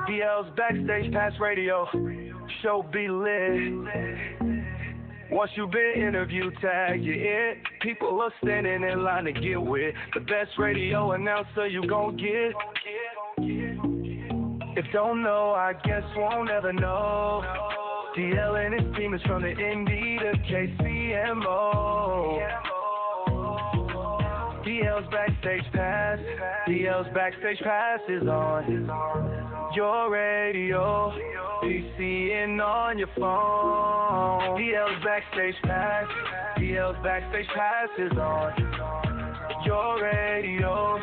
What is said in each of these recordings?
DL's Backstage Pass Radio. Show be lit. Once you've been interviewed, tag you in. People are standing in line to get with the best radio announcer you gon' get. If don't know, I guess won't ever know. DL and his team is from the Indy to KCMO. DL's Backstage Pass. DL's Backstage Pass is on your radio, PC, and on your phone. DL's Backstage Pass. DL's Backstage Pass is on your radio,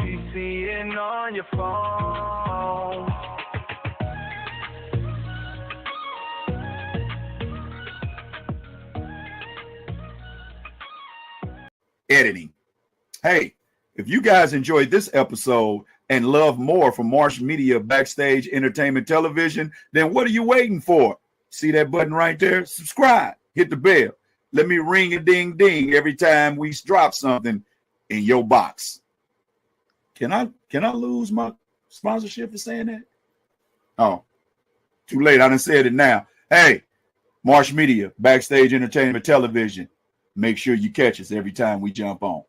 PC, and on your phone. Editing. Hey, if you guys enjoyed this episode and love more from Marsh Media Backstage Entertainment Television, then what are you waiting for? See that button right there? Subscribe. Hit the bell. Let me ring a ding ding every time we drop something in your box. Can I lose my sponsorship for saying that? Oh, too late. I done said it now. Hey, Marsh Media Backstage Entertainment Television. Make sure you catch us every time we jump on.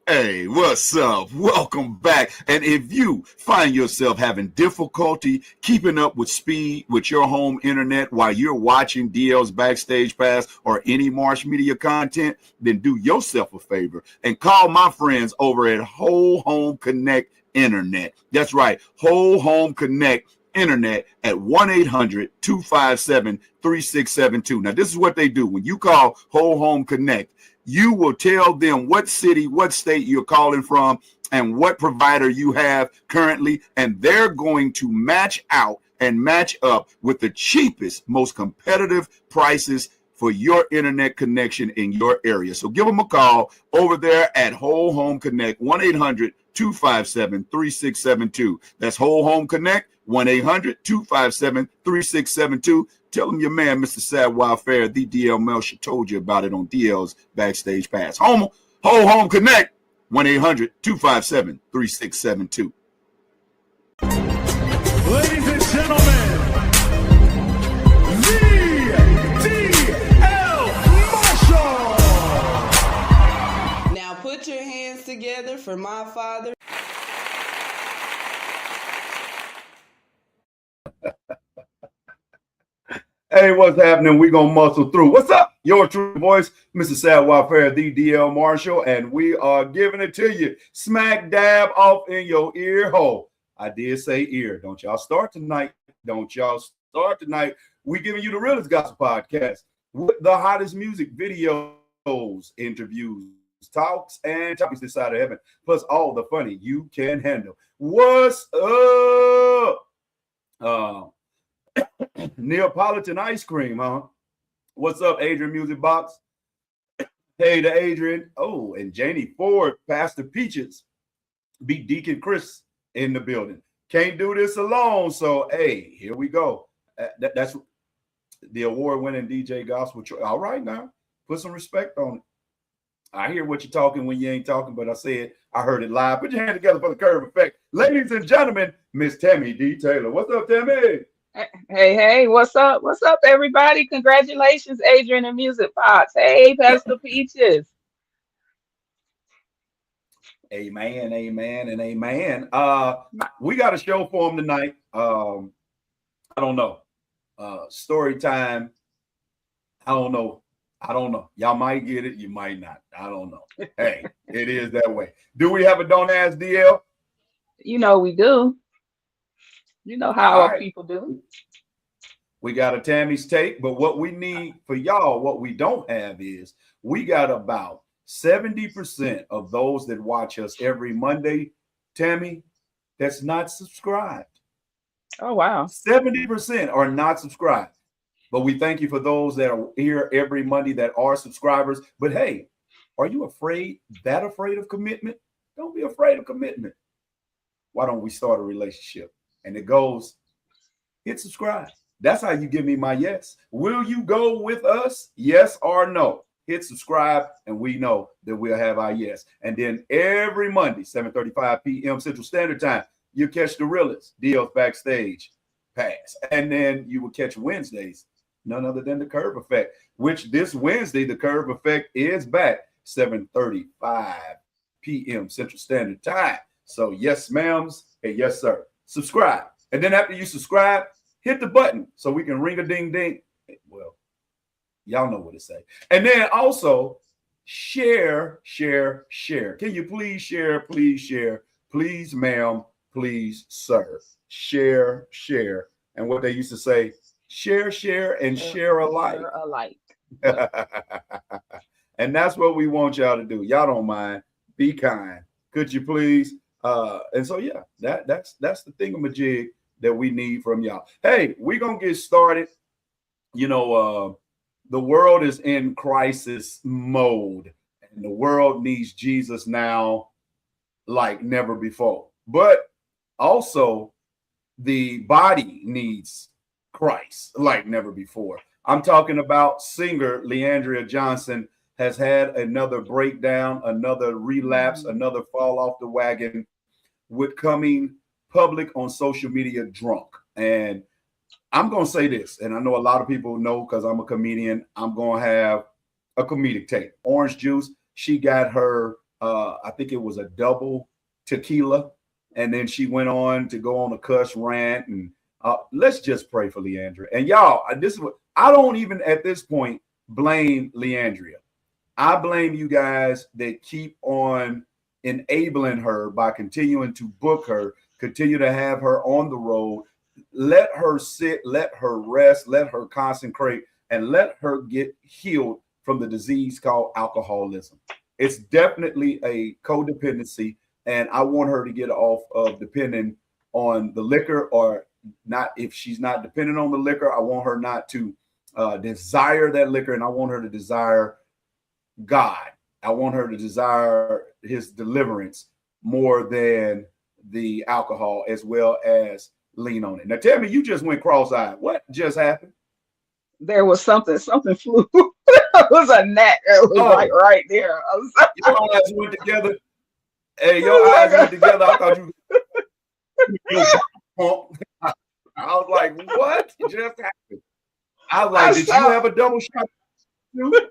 Hey, what's up? Welcome back. And if you find yourself having difficulty keeping up with speed with your home internet while you're watching DL's Backstage Pass or any Marsh Media content, then do yourself a favor and call my friends over at Whole Home Connect Internet. That's right, Whole Home Connect Internet at 1-800-257-3672. Now, this is what they do. When you call Whole Home Connect, you will tell them what city, what state you're calling from, and what provider you have currently, and they're going to match out and match up with the cheapest, most competitive prices for your internet connection in your area. So give them a call over there at Whole Home Connect, 1-800-257-3672. That's Whole Home Connect, 1-800-257-3672. Tell them your man, Mr. Sad Wildfire, the DL Melcher, told you about it on DL's Backstage Pass. Whole Home Connect, 1-800-257-3672. Ladies and gentlemen, the DL Marshall. Now put your hands together for my father. Hey, what's happening? We're going to muscle through. What's up? Your true voice, Mr. Sad Wildfire, the DL Marshall, and we are giving it to you smack dab off in your ear hole. I did say ear. Don't y'all start tonight. Don't y'all start tonight. We giving you the realest gospel podcast with the hottest music videos, interviews, talks, and topics this side of heaven, plus all the funny you can handle. What's up? Neapolitan ice cream, huh? What's up, Adrian Music Box? Hey to Adrian. Oh, and Janie Ford, Pastor Peaches, beat Deacon Chris in the building. Can't do this alone. So, hey, here we go. That's the award-winning DJ Gospel. All right, now, put some respect on it. I hear what you're talking when you ain't talking, but I said I heard it live. Put your hand together for the curve effect. Ladies and gentlemen, Miss Tammy D. Taylor. What's up, Tammy? Hey, what's up? What's up, everybody? Congratulations, Adrian and Music Box. Hey, Pastor Peaches. Amen, amen, and amen. We got a show for him tonight. I don't know. Story time. I don't know. Y'all might get it. You might not. I don't know. Hey, it is that way. Do we have a Don't Ask DL? You know we do. You know how our people do. We got a Tammy's take, but what we need for y'all, what we don't have is we got about 70% of those that watch us every Monday, Tammy, that's not subscribed. Oh, wow. 70% are not subscribed. But we thank you for those that are here every Monday that are subscribers. But hey, are you afraid of commitment? Don't be afraid of commitment. Why don't we start a relationship? And it goes, hit subscribe. That's how you give me my yes. Will you go with us? Yes or no? Hit subscribe, and we know that we'll have our yes. And then every Monday, 7:35 p.m. Central Standard Time, you catch the realest DL's Backstage Pass. And then you will catch Wednesdays, none other than the Curve Effect, which this Wednesday, the Curve Effect is back, 7:35 p.m. Central Standard Time. So yes, ma'ams, and yes, sir. Subscribe. And then after you subscribe, hit the button so we can ring a ding ding. Well, y'all know what to say. And then also share. Can you please share? Please share. Please, ma'am. Please, sir. Share. And what they used to say, share, and share alike. Share alike. And that's what we want y'all to do. Y'all don't mind. Be kind. Could you please? And so, yeah, that's the thingamajig that we need from y'all. Hey, we're going to get started. You know, the world is in crisis mode, and the world needs Jesus now like never before. But also, the body needs Christ like never before. I'm talking about singer Leandria Johnson has had another breakdown, another relapse, another fall off the wagon with coming public on social media drunk. And I'm going to say this, and I know a lot of people know because I'm a comedian, I'm going to have a comedic take. Orange juice, she got her, I think it was a double tequila, and then she went on to go on a cuss rant. And let's just pray for Leandria. And y'all, this is what I don't even at this point blame Leandria. I blame you guys that keep on enabling her by continuing to book her, continue to have her on the road. Let her sit, let her rest, let her concentrate, and let her get healed from the disease called alcoholism. It's definitely a codependency, and I want her to get off of depending on the liquor, or not. If she's not dependent on the liquor, I want her not to desire that liquor, and I want her to desire God. I want her to desire his deliverance more than the alcohol, as well as lean on it. Now, tell me, you just went cross-eyed. What just happened? There was something flew. It was a gnat. It was like right there. Your eyes went together. Hey, your eyes went together. I thought you. I was like, what just happened? I was like, did you have a double shot too?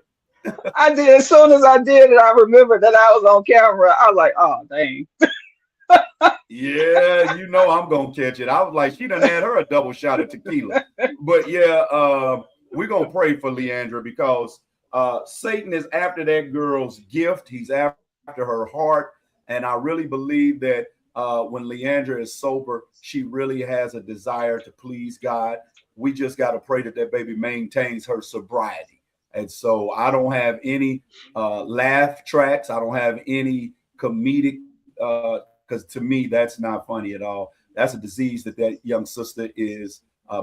I did. As soon as I did it, I remembered that I was on camera. I was like, oh, dang. Yeah, you know I'm going to catch it. I was like, she done had her a double shot of tequila. But yeah, we're going to pray for Leandra because Satan is after that girl's gift. He's after her heart. And I really believe that when Leandra is sober, she really has a desire to please God. We just got to pray that that baby maintains her sobriety. And so I don't have any laugh tracks. I don't have any comedic, because to me, that's not funny at all. That's a disease that young sister is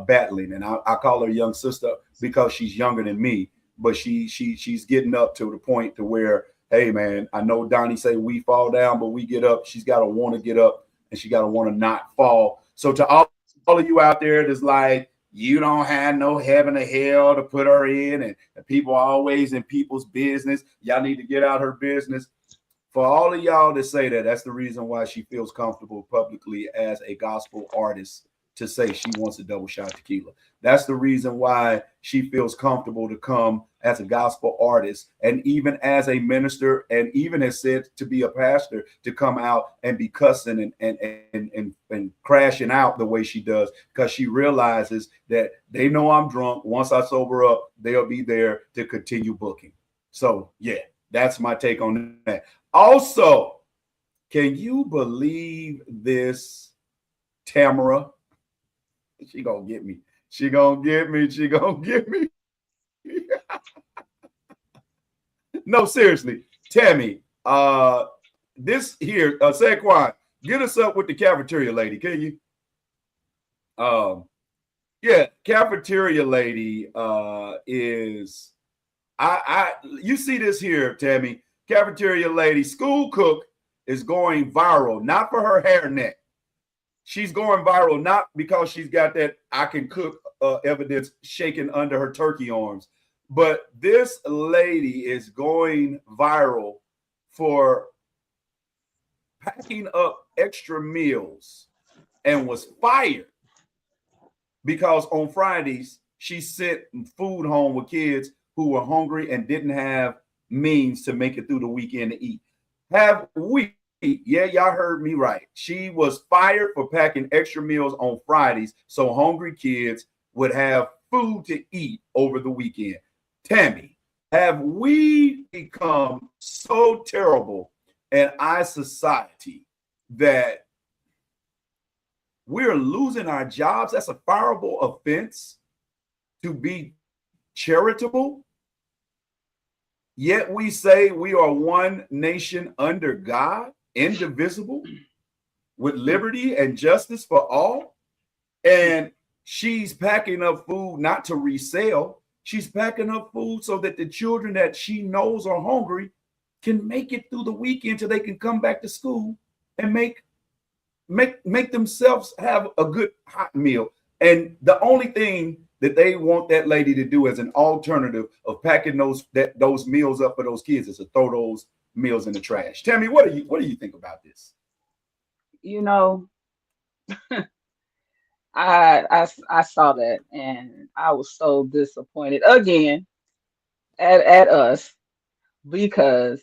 battling. And I call her young sister because she's younger than me, but she's getting up to the point to where, hey, man, I know Donnie say we fall down, but we get up. She's got to want to get up, and she got to want to not fall. So to all of you out there that's like, you don't have no heaven or hell to put her in, and people are always in people's business. Y'all need to get out her business. For all of y'all that say that, that's the reason why she feels comfortable publicly as a gospel artist to say she wants a double shot of tequila. That's the reason why she feels comfortable to come as a gospel artist, and even as a minister, and even has said to be a pastor, to come out and be cussing and crashing out the way she does, because she realizes that they know I'm drunk. Once I sober up, they'll be there to continue booking. So yeah, that's my take on that. Also, can you believe this, Tamara? She gonna get me. She gonna get me. She gonna get me. No, seriously, Tammy. This here, Saquon, get us up with the cafeteria lady, can you? Yeah, cafeteria lady is. You see this here, Tammy. Cafeteria lady, school cook is going viral, not for her hairnet. She's going viral not because she's got that I can cook evidence shaking under her turkey arms. But this lady is going viral for packing up extra meals and was fired because on Fridays she sent food home with kids who were hungry and didn't have means to make it through the weekend to eat. Have we? Yeah, y'all heard me right. She was fired for packing extra meals on Fridays so hungry kids would have food to eat over the weekend. Tammy, have we become so terrible in our society that we're losing our jobs? That's a fireable offense to be charitable. Yet we say we are one nation under God, indivisible, with liberty and justice for all. And she's packing up food not to resell. She's packing up food so that the children that she knows are hungry can make it through the weekend till they can come back to school and make themselves have a good hot meal. And the only thing that they want that lady to do as an alternative of packing those meals up for those kids is to throw those meals in the trash. Tammy, what do you think about this? You know, I saw that and I was so disappointed again at us because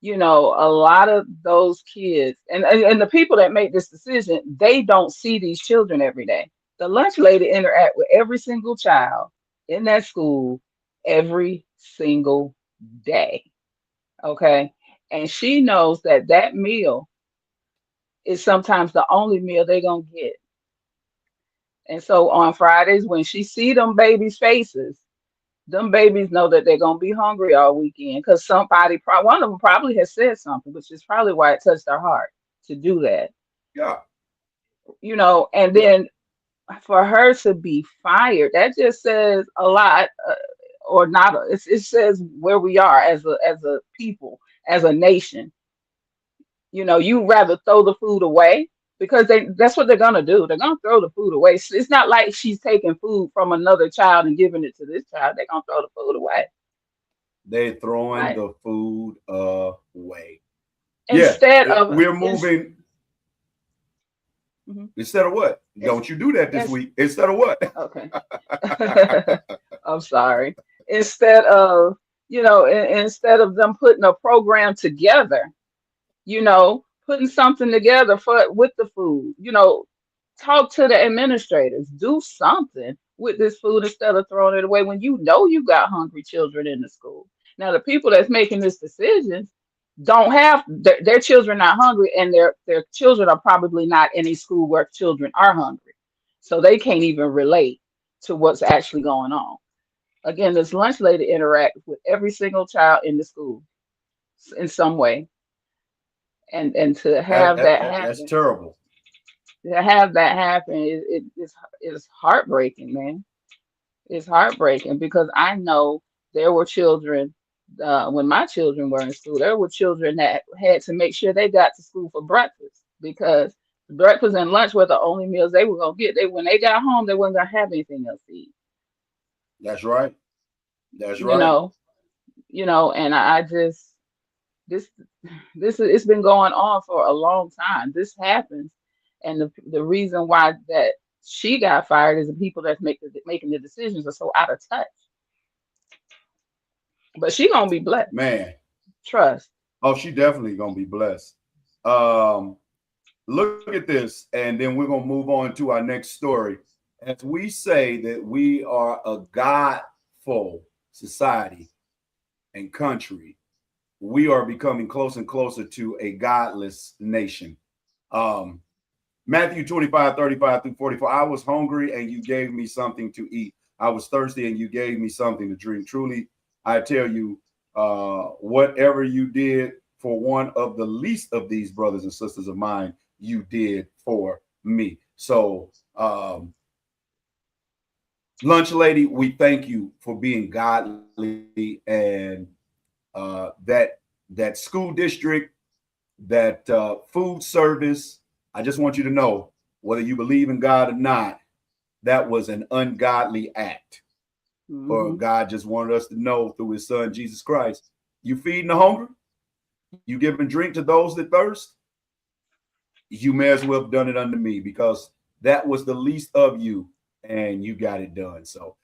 a lot of those kids and the people that make this decision, they don't see these children every day. The lunch lady interact with every single child in that school every single day. Okay. And she knows that meal is sometimes the only meal they're going to get. And so on Fridays, when she see them babies' faces, them babies know that they're going to be hungry all weekend because one of them probably has said something, which is probably why it touched her heart to do that. Yeah. And then for her to be fired, that just says a lot, or not. It says where we are as a people, as a nation. You rather throw the food away because that's what they're gonna do. They're gonna throw the food away. So it's not like she's taking food from another child and giving it to this child. They're gonna throw the food away. They're throwing Right. the food away. Instead of we're moving. Mhm. Instead of what? Don't you do that this week? Instead of what? Okay. I'm sorry. Instead of instead of them putting a program together, putting something together with the food, talk to the administrators, do something with this food instead of throwing it away when you got hungry children in the school. Now the people that's making this decision don't have their children not hungry, and their children are probably not in a school where children are hungry, so they can't even relate to what's actually going on. Again, this lunch lady interacts with every single child in the school in some way, and to have that happen, that's terrible. To have that happen is heartbreaking, man. It's heartbreaking because I know there were children when my children were in school. There were children that had to make sure they got to school for breakfast because breakfast and lunch were the only meals they were gonna get. When they got home, they weren't gonna have anything else to eat. That's right. That's right. And I just this it's been going on for a long time. This happens, and the reason why that she got fired is the people that's making the decisions are so out of touch. But she gonna be blessed, man. Trust. Oh, she definitely gonna be blessed. Look at this, and then we're gonna move on to our next story. As we say that we are a godful society and country, we are becoming closer and closer to a godless nation. Matthew 25:35-44. I was hungry and you gave me something to eat. I was thirsty and you gave me something to drink. Truly, I tell you, whatever you did for one of the least of these brothers and sisters of mine, you did for me. So, lunch lady, we thank you for being godly, and that school district, that food service. I just want you to know, whether you believe in God or not, that was an ungodly act. Or Mhm. God just wanted us to know through his son, Jesus Christ, you feeding the hungry, you giving drink to those that thirst, you may as well have done it unto me, because that was the least of you and you got it done. So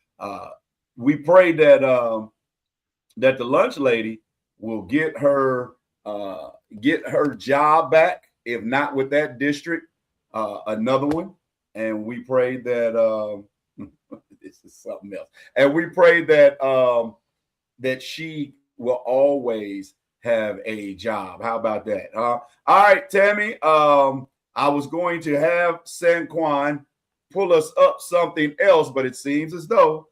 we pray that that the lunch lady will get her job back, if not with that district, another one. And we pray that this is something else. And we pray that that she will always have a job. How about that? All right, Tammy. I was going to have Sanquan pull us up something else, but it seems as though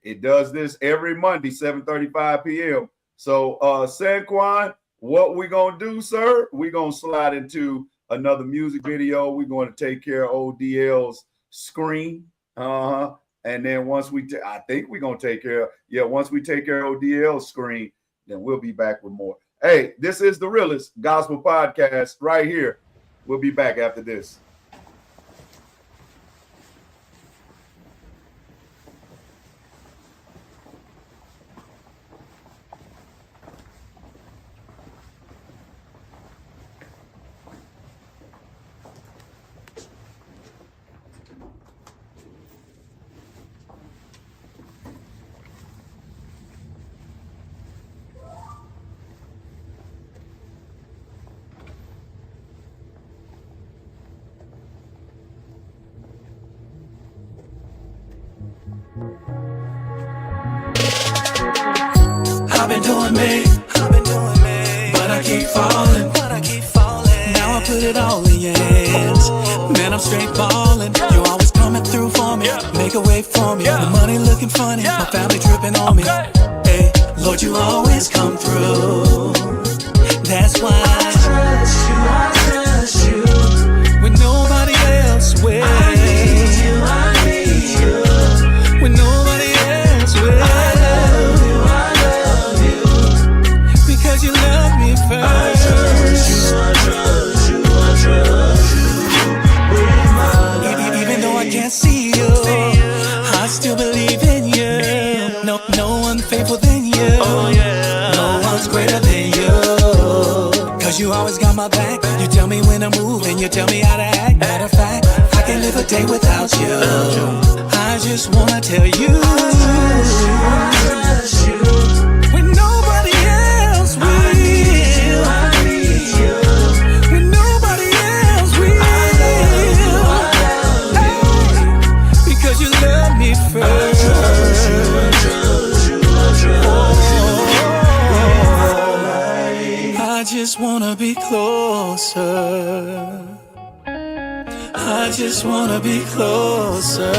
it does this every Monday, 7:35 p.m. So Sanquan, what we gonna do, sir? We're gonna slide into another music video. We're going to take care of ODL's screen. And then once I think we're gonna take care of, once we take care of ODL's screen, then we'll be back with more. Hey, this is the Realest Gospel Podcast right here. We'll be back after this. I've been doing me, but I keep falling. Now I put it all in your hands. Man, I'm straight ballin'. You always coming through for me, make a way for me. The money looking funny, my family dripping on me. Hey, Lord, you always come through. That's why I trust you, when nobody else will. I need you, when nobody else will. Because you love me first. I trust you. Even though I can't see you, I still believe in you. No one faithful than you. No one's greater than you. Cause you always got my back. You tell me when to move and you tell me how to act. Matter of fact, I can't live a day without you. I just wanna tell you, I trust you. When nobody else will. I need you. When nobody else will. Hey, because you love me first. I just wanna be closer. I just wanna be closer.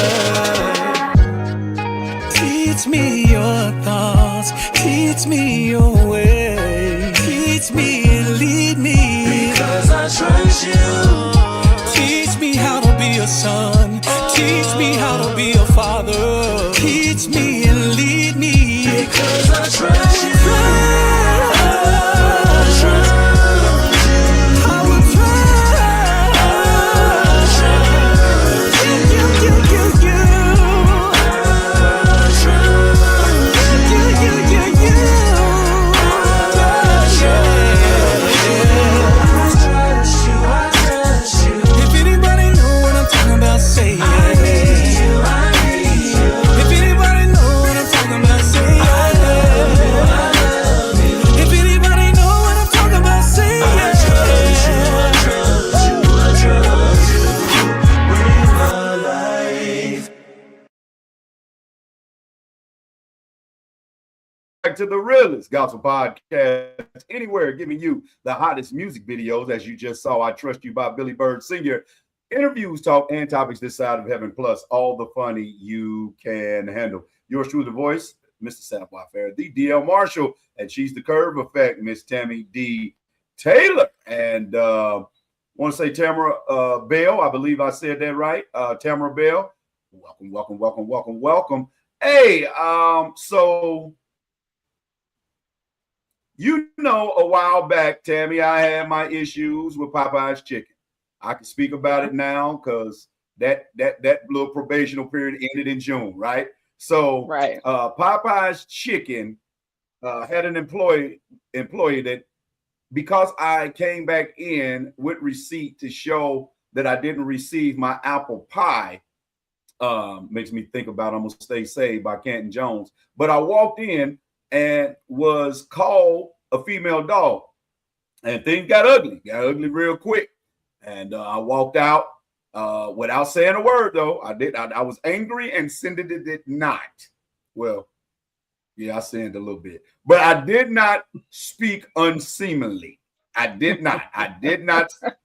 Teach me your thoughts, teach me your way, teach me and lead me, because I trust you. Teach me how to be a son, teach me how to be a father, teach me and lead me, because I trust you. To the Realest Gospel Podcast, anywhere, giving you the hottest music videos, as you just saw. I Trust You by Billy Bird Sr. Interviews, talk, and topics this side of heaven, plus all the funny you can handle. Yours truly, the voice, Mr. Sapphire Fair, the DL Marshall, and she's the curve effect, Miss Tammy D. Taylor. And want to say Tamara Bell, I believe I said that right. Tamara Bell, welcome. Hey, so you know, a while back, Tammy, I had my issues with Popeyes chicken. I can speak about it now because that little probational period ended in June, right? So Right. Popeyes Chicken had an employee that, because I came back in with receipt to show that I didn't receive my apple pie, makes me think about I'm Gonna Stay Saved by Canton Jones. But I walked in and was called a female dog, and things got ugly real quick. And I walked out without saying a word, though. I was angry and sinned it not. Well, yeah, I sinned a little bit, but I did not speak unseemly. I did not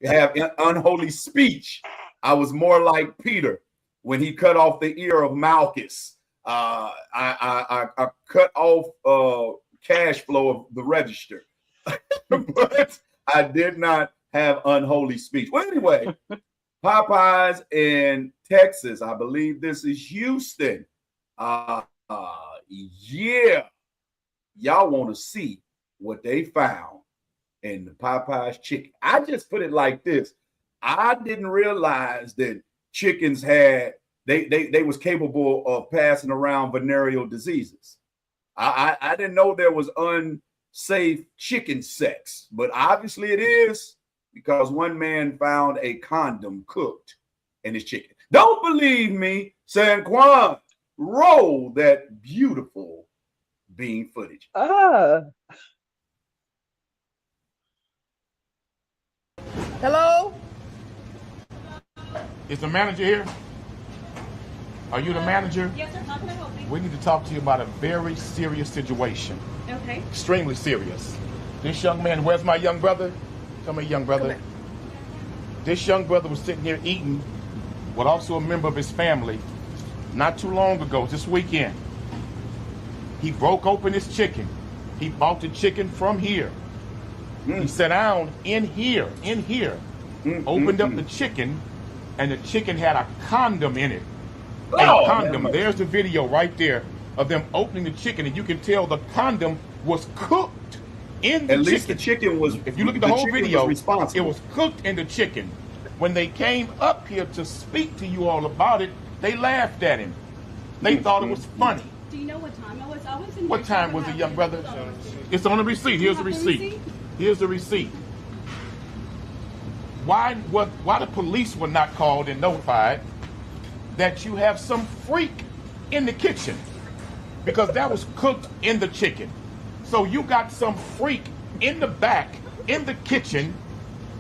have unholy speech. I was more like Peter when he cut off the ear of Malchus. I cut off cash flow of the register, but I did not have unholy speech. Well, anyway, Popeyes in Texas. I believe this is Houston. Yeah, y'all want to see what they found in the Popeyes chicken. I just put it like this. I didn't realize that chickens had they was capable of passing around venereal diseases. I didn't know there was unsafe chicken sex, but obviously it is, because one man found a condom cooked in his chicken. Don't believe me? Sanquan, roll that beautiful bean footage. Hello? Is the manager here? Are you the manager? Yes, sir. How can I help you? We need to talk to you about a very serious situation. Okay. Extremely serious. This young man, where's my young brother? Tell me, young brother. This young brother was sitting here eating with also a member of his family not too long ago, this weekend. He broke open his chicken. He bought the chicken from here. He sat down in here, opened up the chicken, and the chicken had a condom in it. A condom. There's the video right there of them opening the chicken, and you can tell the condom was cooked in the chicken. At least the chicken was, if you look at the whole video, it was cooked in the chicken. When they came up here to speak to you all about it, they laughed at him. They thought it was funny. Do you know what time it was? I was in What time was it, young brother? It's on the receipt. Here's the receipt. Here's the receipt. Why the police were not called and notified that you have some freak in the kitchen? Because that was cooked in the chicken. So you got some freak in the back, in the kitchen,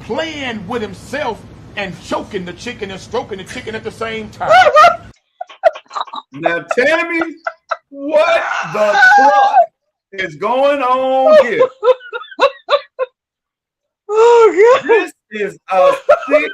playing with himself and choking the chicken and stroking the chicken at the same time. Now, Tammy, what the fuck is going on here? Oh, God. This is a sick,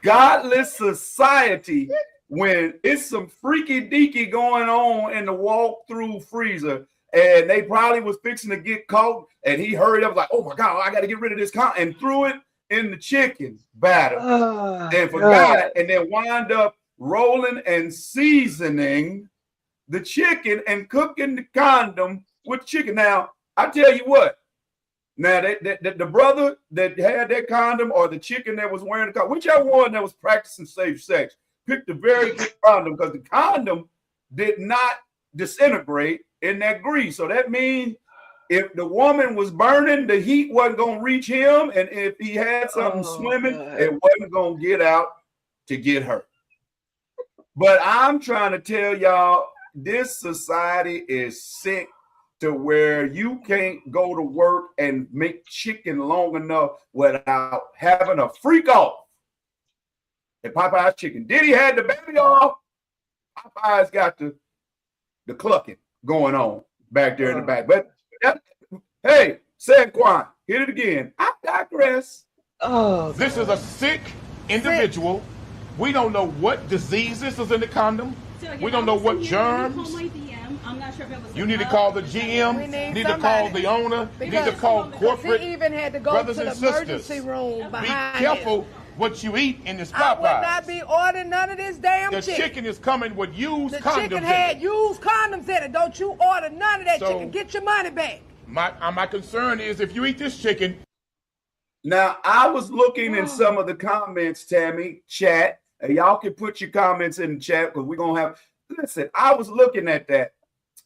godless society when it's some freaky deaky going on in the walk-through freezer, and they probably was fixing to get caught, and he hurried up like, oh my God, I got to get rid of this and threw it in the chicken batter and forgot, and then wind up rolling and seasoning the chicken and cooking the condom with chicken. Now, I tell you what, now the brother that had that condom or the chicken that was wearing the condom, whichever one that was practicing safe sex, picked a very good condom, because the condom did not disintegrate in that grease. So that means if the woman was burning, the heat wasn't going to reach him. And if he had something swimming, it wasn't going to get out to get her. But I'm trying to tell y'all, this society is sick to where you can't go to work and make chicken long enough without having a freak off. And Popeye's chicken. Diddy had the baby off. Popeye's got the clucking going on back there in the back. But hey, Sanquan, hit it again. I digress. This is a sick individual. We don't know what diseases is in the condom. So again, we don't know what germs. I'm not sure if it was. You need to call the GM. You need to call the owner. You need to call corporate. He even had to go to the emergency room behind. Be careful what you eat in this Popeyes. I would not be ordering none of this damn chicken. The chicken is coming with used condoms. The chicken had used condoms in it. Don't you order none of that chicken. Get your money back. My concern is if you eat this chicken. Now, I was looking in some of the comments, Tammy, chat, And y'all can put your comments in the chat because we're gonna have. Listen, I was looking at that,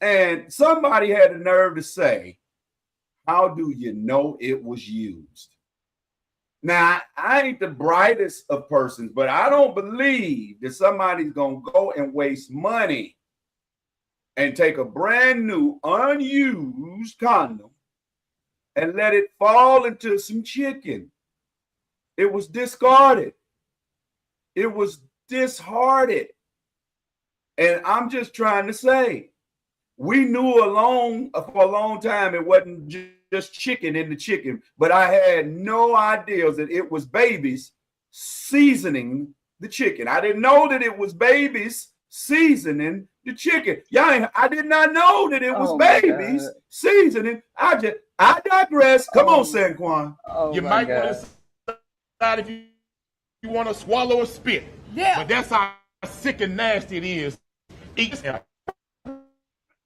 and somebody had the nerve to say, "How do you know it was used?" Now, I ain't the brightest of persons, but I don't believe that somebody's gonna go and waste money and take a brand new unused condom and let it fall into some chicken. It was discarded. It was disheartened. And I'm just trying to say, we knew for a long time it wasn't just chicken in the chicken, but I had no idea that it was babies seasoning the chicken. I didn't know that it was babies seasoning the chicken. I did not know that it was babies seasoning. I digress. Come on, Sanquan. You might want to decide if you want to swallow or spit. Yeah. But that's how sick and nasty it is.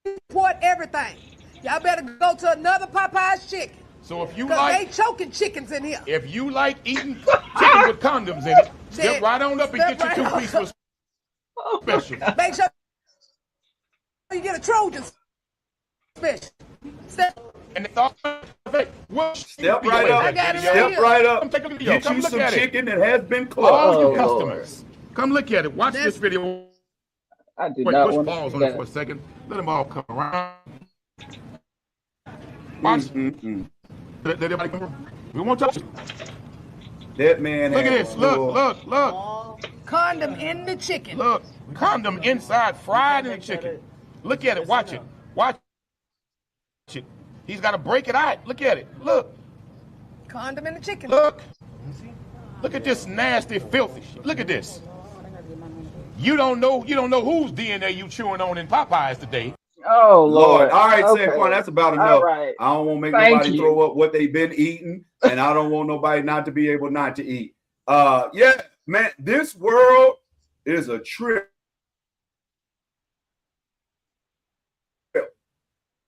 Report everything. Y'all better go to another Popeyes chicken. So if you they choking chickens in here. If you like eating chicken with condoms in it, step right on up and get your 2 pieces special. Make sure you get a Trojan special. Step right up. Step right up. Take a video. Get you some chicken that has been cooked. All you customers, come look at it. Watch this video. I did not push want pause to on it for a second. Let them all come around. Watch. Let everybody come around. We won't touch it. That man. Look at this. Look. Condom in the chicken. Look. Condom inside, fried in the chicken. Look at it. Watch it. Watch it. He's got to break it out. Look at it. Look. Condom in the chicken. Look. Look at this nasty, filthy shit. Look at this. You don't know whose DNA you chewing on in Popeyes today. Oh Lord! All right, Saquon, that's about enough. All right. I don't want to make nobody throw up what they've been eating, and I don't want nobody not to be able not to eat. Yeah, man, this world is a trip.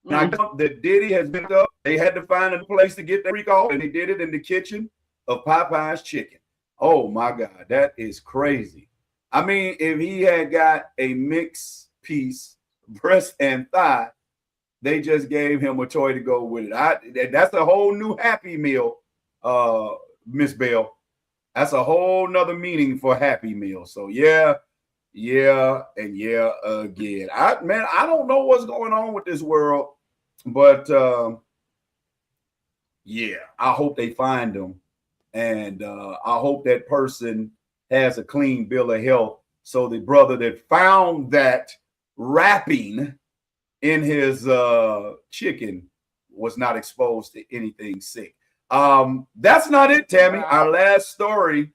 Now, the Diddy has been up. They had to find a place to get the recall, and they did it in the kitchen of Popeye's chicken. Oh my God, that is crazy. I mean, if he had got a mixed piece, breast and thigh, they just gave him a toy to go with it. That's a whole new Happy Meal, Miss Bell. That's a whole nother meaning for Happy Meal. So yeah, and yeah again. I don't know what's going on with this world, but yeah, I hope they find them, and I hope that person has a clean bill of health, so the brother that found that wrapping in his chicken was not exposed to anything sick. That's not it, Tammy. Our last story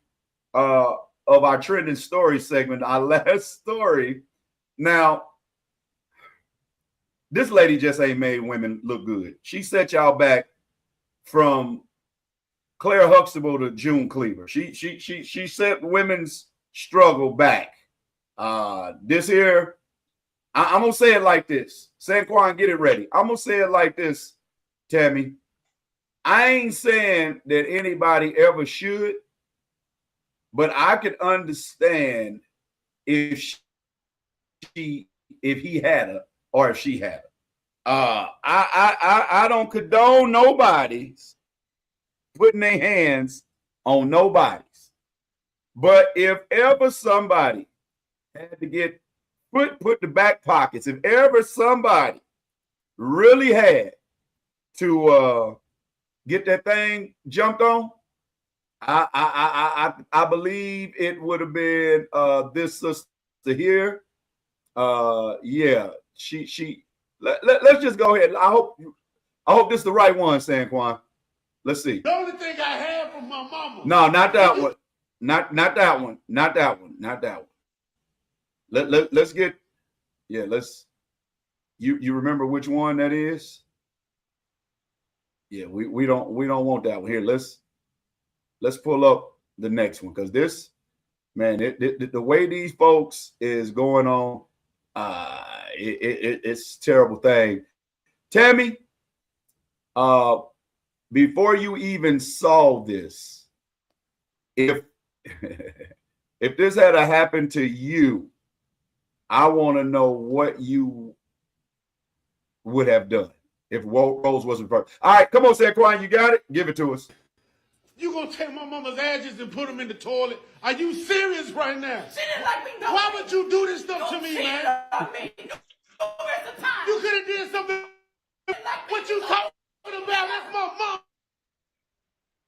of our trending story segment, our last story. Now, this lady just ain't made women look good. She set y'all back from Claire Huxtable to June Cleaver. She set women's struggle back. This here, I'm gonna say it like this. Sanquan, get it ready. I'm gonna say it like this, Tammy. I ain't saying that anybody ever should, but I could understand if he had her or if she had her. I don't condone nobody's putting their hands on nobody's. But if ever somebody had to get put the back pockets, if ever somebody really had to get that thing jumped on, I believe it would have been this sister here. Yeah, she let's just go ahead. I hope this is the right one, Sanquan. Let's see. The only thing I have from my mama. No, not that one. Not that one. Not that one. Not that one. Let's get. Yeah, let's. You remember which one that is? Yeah, we don't want that one here. Let's pull up the next one, because this, man, the way these folks is going on, it's a terrible thing. Tammy, before you even saw this, if if this had happened to you, I want to know what you would have done if Rose wasn't first. All right, come on, Saquon, you got it? Give it to us. You gonna take my mama's ashes and put them in the toilet? Are you serious right now? She didn't like me. No. Why would you do this stuff to me, man? You could have did something. What you talking about? That's my mama.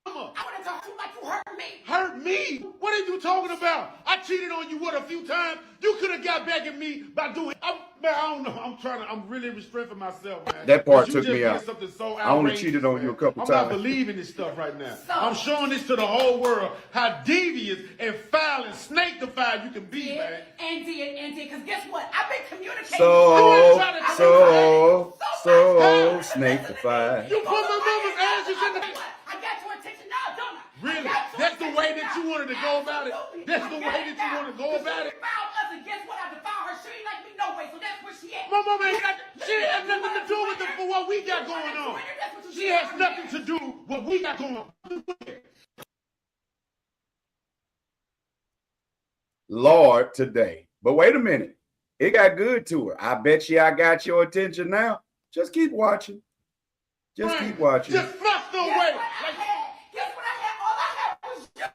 I would have talked to you like you hurt me. Hurt me? What are you talking about? I cheated on you, a few times? You could have got back at me by doing. Man, I don't know. I'm really restraining myself, man. That part took me out. So I only cheated on you a couple times. I'm not believing this stuff right now. I'm showing this to the whole world how devious and foul and snake-defied you can be, man. And did, because guess what? I've been communicating. So snake-defied. You put my mama's ashes in the. I got your attention now, don't I? Really? That's the way that you wanted to go about it? That's the way that you want to go about it? Guess what? I defiled her. She ain't like me no way, so that's where she at. My mama ain't got, she has nothing to do with for what we got going on. She has nothing to do with what we got going on. Lord, today. But wait a minute. It got good to her. I bet you I got your attention now. Just keep watching. Just keep watching. Just flush the way. Guess what I had? All I had was you.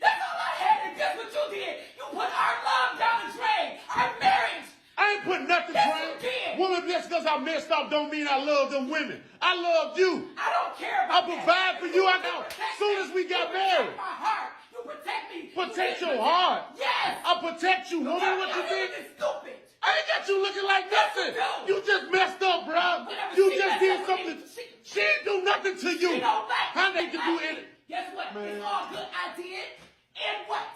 That's all I had, and guess what you did? You put our love down the drain. Our marriage. I ain't put nothing drain. Woman, just because I messed up don't mean I love them women. I loved you. I don't care about I provide for you. I know. As soon as we got married. My heart. You protect me. Protect your heart. Yes. I protect you. Woman, what you did? Stupid. I ain't got you looking like nothing. You just messed up, bro. You just did something. She didn't do nothing to you. How they can do anything? Guess what? It's all good. I did. And what?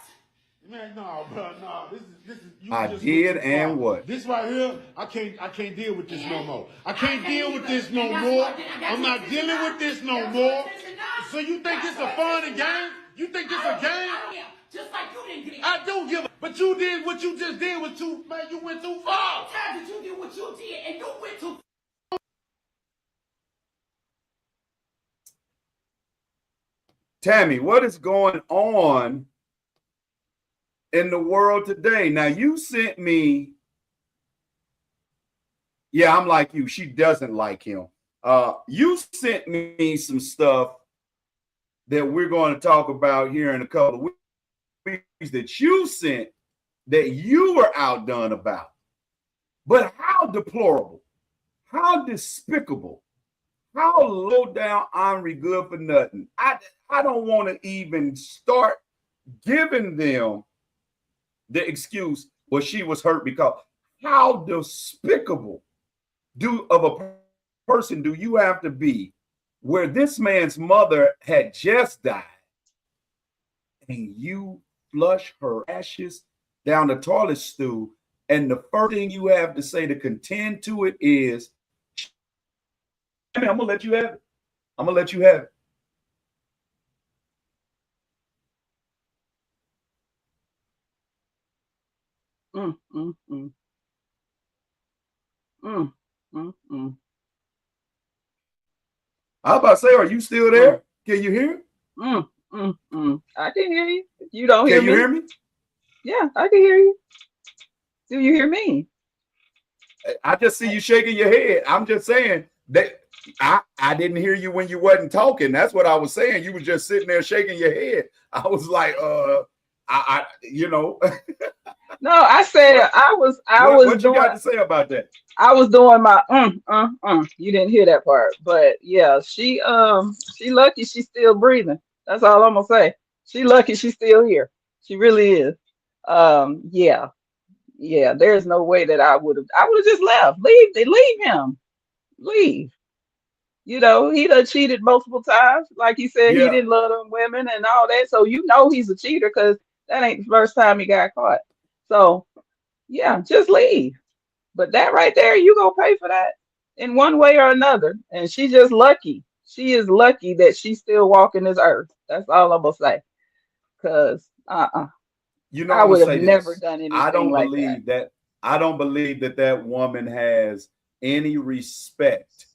Man, no, bro, no. This is. You I just did and what? This right here, I can't deal with this no more. I can't deal with this no more. I'm not dealing with this no more. So you think this a fun and game? You think this a game? Just like you didn't get. I don't give a. But you did what you just did was too. Man, you went too far. How many times did you do what you did and you went too? Tammy, what is going on in the world today? Now, you sent me. Yeah, I'm like you. She doesn't like him. You sent me some stuff that we're going to talk about here in a couple of weeks that you sent that you were outdone about. But how deplorable, how despicable, how low down, ornery, good for nothing. I don't want to even start giving them the excuse, well, she was hurt because. How despicable of a person do you have to be where this man's mother had just died and you flush her ashes down the toilet stool, and the first thing you have to say to contend to it is, I'm gonna let you have it. I'm gonna let you have it. I was about to say, are you still there? Can you hear? I can hear you. You don't hear me? Can you hear me? Yeah, I can hear you. Do you hear me? I just see you shaking your head. I'm just saying that I didn't hear you when you wasn't talking. That's what I was saying. You were just sitting there shaking your head. I was like, I No, I said I was what you got to say about that? I was doing my You didn't hear that part, but yeah, she lucky she's still breathing. That's all I'm gonna say. She lucky she's still here. She really is. Yeah. There's no way that I would have just left. Leave him. Leave. You know, he done cheated multiple times. Like he said, He didn't love them women and all that. So you know he's a cheater because that ain't the first time he got caught. So yeah, just leave. But that right there, you gonna pay for that in one way or another. And she's just lucky. She is lucky that she's still walking this earth. That's all I'm gonna say. Cause you know, I would have never done anything. I don't like believe that. I don't believe that woman has any respect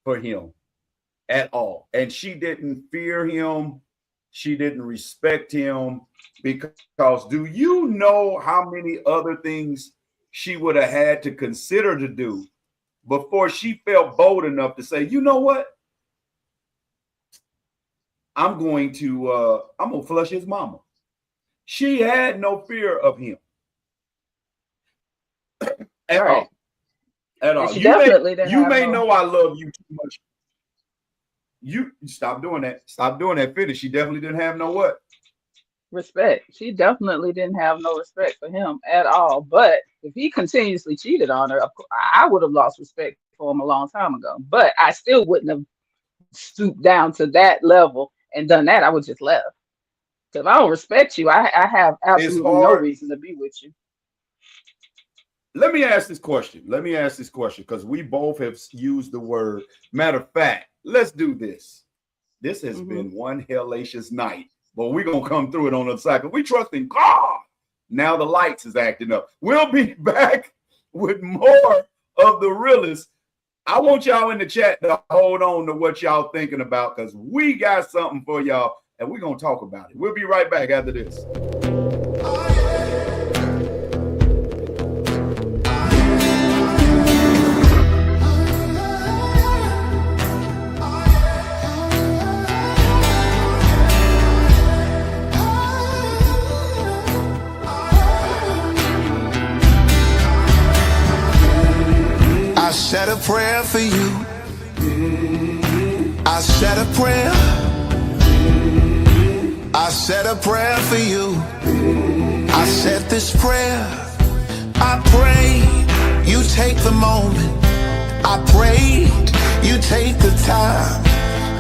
for him at all. And she didn't fear him. she didn't respect him, because do you know how many other things she would have had to consider to do before she felt bold enough to say, you know what? I'm going to flush his mama. She had no fear of him at all. At all. She definitely didn't you have may no- know I love you too much. You stop doing that. Stop doing that. Finish. She definitely didn't have no what? respect. She definitely didn't have no respect for him at all. But if he continuously cheated on her, of course, I would have lost respect for him a long time ago. But I still wouldn't have stooped down to that level and done that. I would just left. Because if I don't respect you, I have absolutely no hard. reason to be with you. Let me ask this question. Because we both have used the word. Matter of fact, let's do this. This has been one hellacious night, but we're going to come through it on the side. We trust in God. Now the lights is acting up. We'll be back with more of the realest. I want y'all in the chat to hold on to what y'all thinking about, because we got something for y'all, and we're going to talk about it. We'll be right back after this. I said a prayer for you. I said a prayer. I said a prayer for you. I said this prayer. I prayed you take the moment. I prayed you take the time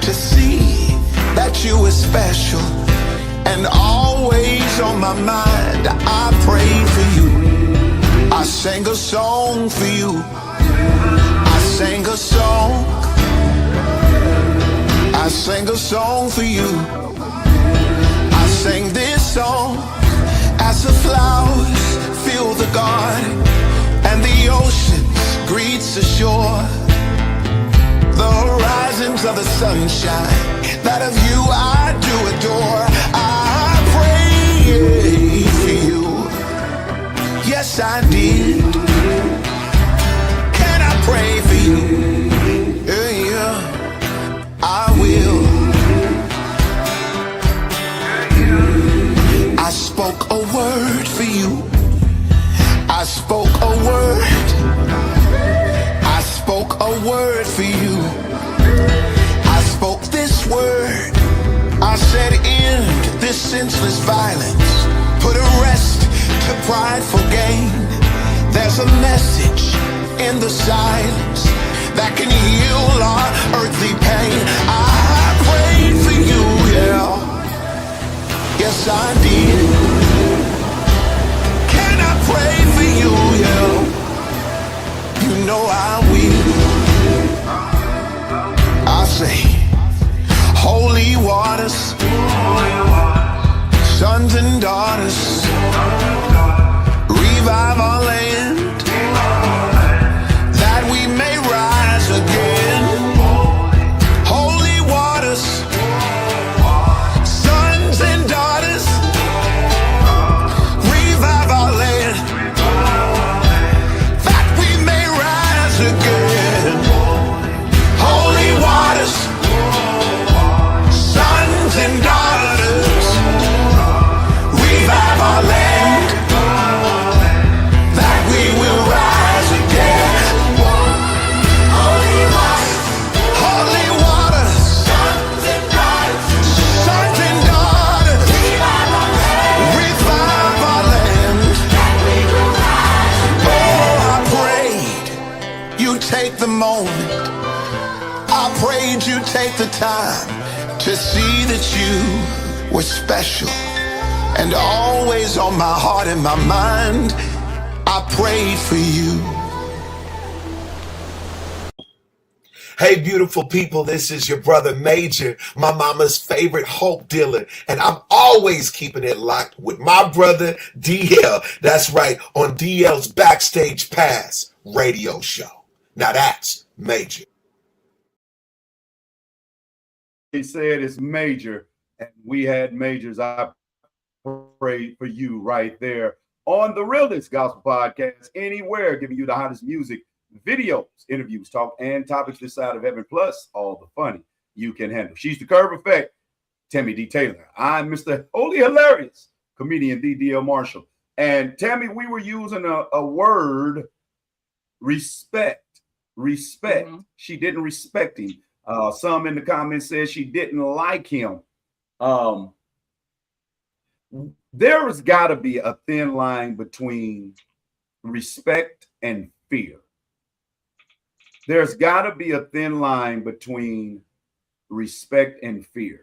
to see that you were special and always on my mind. I prayed for you. I sang a song for you. I sang a song. I sang a song for you. I sang this song as the flowers fill the garden and the ocean greets the shore. The horizons of the sunshine, that of you I do adore. I prayed for you. Yes, I did. Can I pray for you? Yeah, I will. I spoke a word for you. I spoke a word. I spoke a word for you. I spoke this word. I said end this senseless violence. Put a rest to prideful gain. There's a message in the silence that can heal our earthly pain. I prayed for you, yeah. Yes, I did. Can I pray for you, yeah? You know I will. I say, holy waters, sons and daughters, revive our land, that we may rise again. Holy waters, sons and daughters, revive our land, that we may rise again. Holy waters, sons and daughters, revive our land, that we will rise again. Holy waters, sons and daughters, revive our land. Oh, I prayed you take the moment. I prayed you take the time to see that you were special and always on my heart and my mind. I prayed for you. Hey, beautiful people, this is your brother Major, my mama's favorite hope dealer, and I'm always keeping it locked with my brother DL. That's right, on DL's Backstage Pass radio show. Now that's Major. He said it's Major. and we had majors. I prayed for you right there on the Realest Gospel Podcast, anywhere, giving you the hottest music, videos, interviews, talk, and topics this side of heaven, plus all the funny you can handle. She's the Curve Effect, Tammy D. Taylor. I'm Mr. Holy Hilarious comedian D.D.L. Marshall. And Tammy, we were using a word, respect. Respect. Mm-hmm. She didn't respect him. Some in the comments said she didn't like him. There has got to be a thin line between respect and fear. There's got to be a thin line between respect and fear.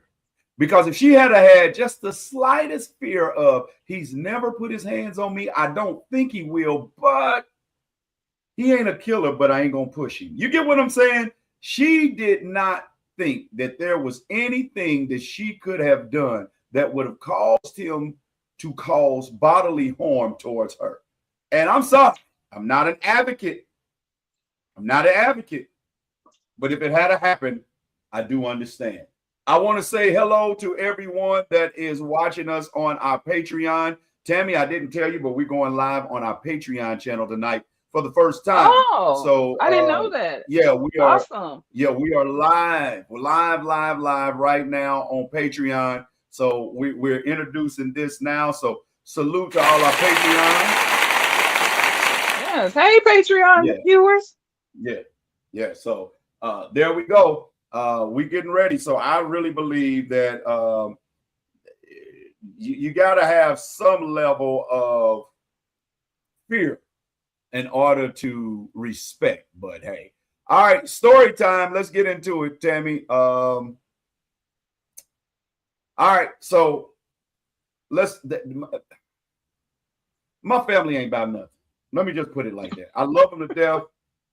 Because if she had had just the slightest fear of, he's never put his hands on me, I don't think he will, but he ain't a killer, but I ain't going to push him. You get what I'm saying? She did not think that there was anything that she could have done that would have caused him to cause bodily harm towards her. And I'm sorry, I'm not an advocate. But if it had happened, I do understand. I want to say hello to everyone that is watching us on our Patreon. Tammy, I didn't tell you, but we're going live on our Patreon channel tonight for the first time. Oh, so I didn't know that. Yeah, we are awesome. Yeah, we are live. We're live right now on Patreon. So we're introducing this now. So salute to all our Patreon. Yes. Hey, Patreon viewers. Yeah. So there we go. We getting ready. So I really believe that you got to have some level of fear in order to respect. But hey, all right, story time. Let's get into it, Tammy. All right, so my family ain't about nothing. Let me just put it like that. I love them to death.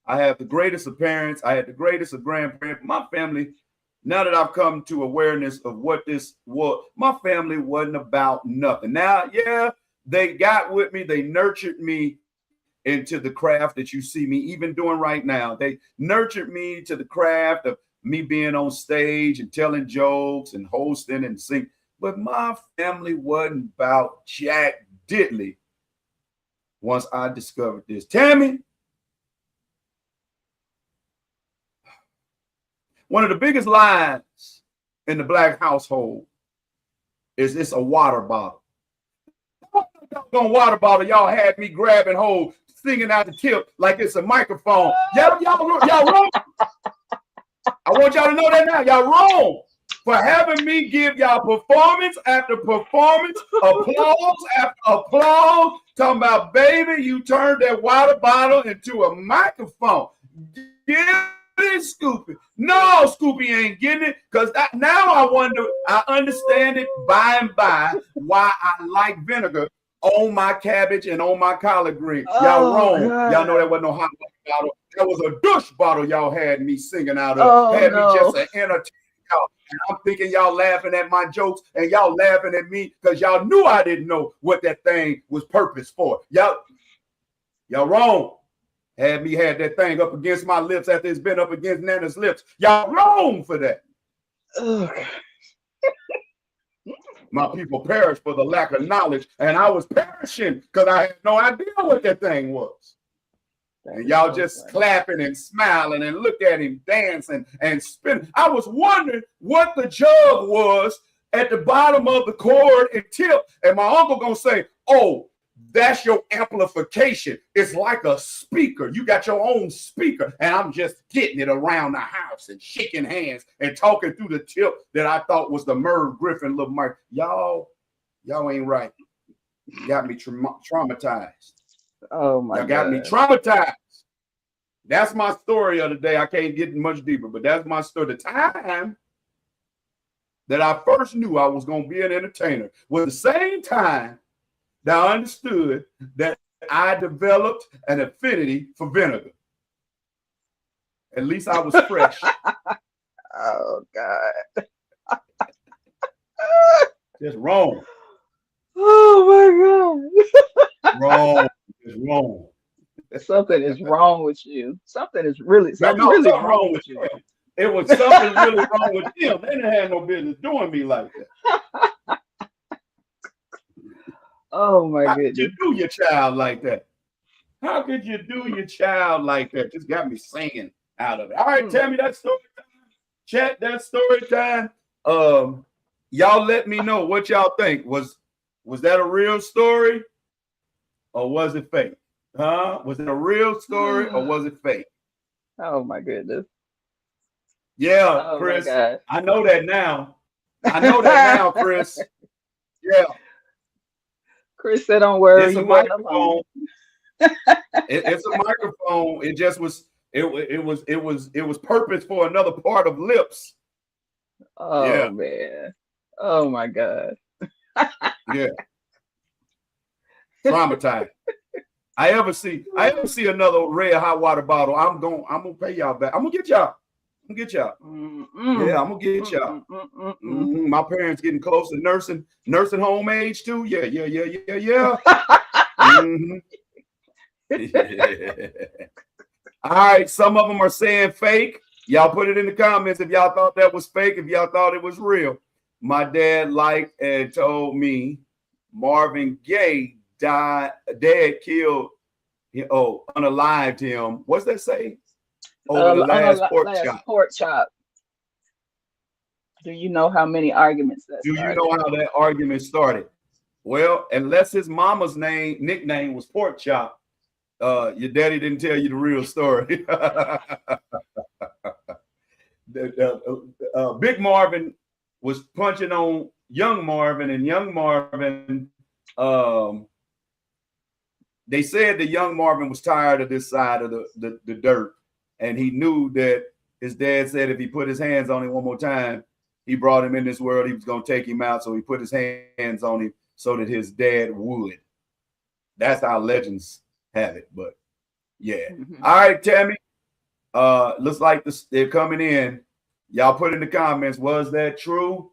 I have the greatest of parents. I had the greatest of grandparents. My family, now that I've come to awareness of what this was, my family wasn't about nothing. Now, yeah, they got with me. They nurtured me into the craft that you see me even doing right now. They nurtured me to the craft of me being on stage and telling jokes and hosting and singing. But my family wasn't about jack diddly once I discovered this. Tammy, one of the biggest lies in the Black household is it's a water bottle. On water bottle, y'all had me grabbing hold, singing out the tip like it's a microphone. Y'all wrong. I want y'all to know that now. Y'all wrong for having me give y'all performance after performance, applause after applause, talking about, baby, you turned that water bottle into a microphone. Get it, Scoopy. No, Scoopy ain't getting it, because now I understand it by and by why I like vinegar on my cabbage and on my collard green. Y'all wrong. God. Y'all know that wasn't no hot bottle. That was a douche bottle y'all had me singing out of. Me just an entertainment. And I'm thinking y'all laughing at my jokes and y'all laughing at me because y'all knew I didn't know what that thing was purpose for. Y'all wrong. Had that thing up against my lips after it's been up against Nana's lips. Y'all wrong for that. My people perished for the lack of knowledge, and I was perishing because I had no idea what that thing was. And y'all just clapping and smiling and look at him dancing and spinning. I was wondering what the jug was at the bottom of the cord and tip. And my uncle gonna say, oh, that's your amplification. It's like a speaker. You got your own speaker. And I'm just getting it around the house and shaking hands and talking through the tip that I thought was the Merv Griffin little mic. Y'all ain't right. You got me traumatized. Oh my God. You got me traumatized. That's my story of the day. I can't get much deeper, but that's my story. The time that I first knew I was going to be an entertainer was the same time that I understood that I developed an affinity for vinegar. At least I was fresh. Oh God. Just wrong. Oh my God. Wrong. It's wrong. Something is wrong with you. Something is really wrong with you. it was something really wrong with them. They didn't have no business doing me like that. Oh my How goodness. could you do your child like that? How could you do your child like that? Just got me singing out of it. All right, Tammy, that's story time. Chat, that's story time. Y'all let me know what y'all think. Was that a real story or was it fake? Huh? Was it a real story or was it fake? Oh my goodness. Yeah, Oh Chris. my God. I know that now. I know that now, Chris. Yeah. Chris said, "Don't worry, It's a you wasn't alone." microphone. It's a microphone. It just was. It was purpose for another part of lips. Oh Yeah. man. Oh my God. Yeah. Traumatized. I ever see another red hot water bottle, I'm gonna pay y'all back. I'm gonna get y'all. Yeah, I'm gonna get y'all. My parents getting close to nursing home age too. Yeah. Mhm. All right, some of them are saying fake. Y'all put it in the comments if y'all thought that was fake, if y'all thought it was real. My dad liked and told me Marvin Gaye died. Dad killed, unalived him. What's that say? Over the last pork chop. Do you know how many arguments that Do started? you know how that argument started? Well, unless his mama's nickname was Pork Chop, your daddy didn't tell you the real story. Big Marvin was punching on young Marvin, and young Marvin, they said that young Marvin was tired of this side of the dirt, and he knew that his dad said if he put his hands on him one more time, he brought him in this world, he was going to take him out, so he put his hands on him so that his dad would. That's how legends have it, but yeah. All right, Tammy. Looks like they're coming in. Y'all put in the comments, was that true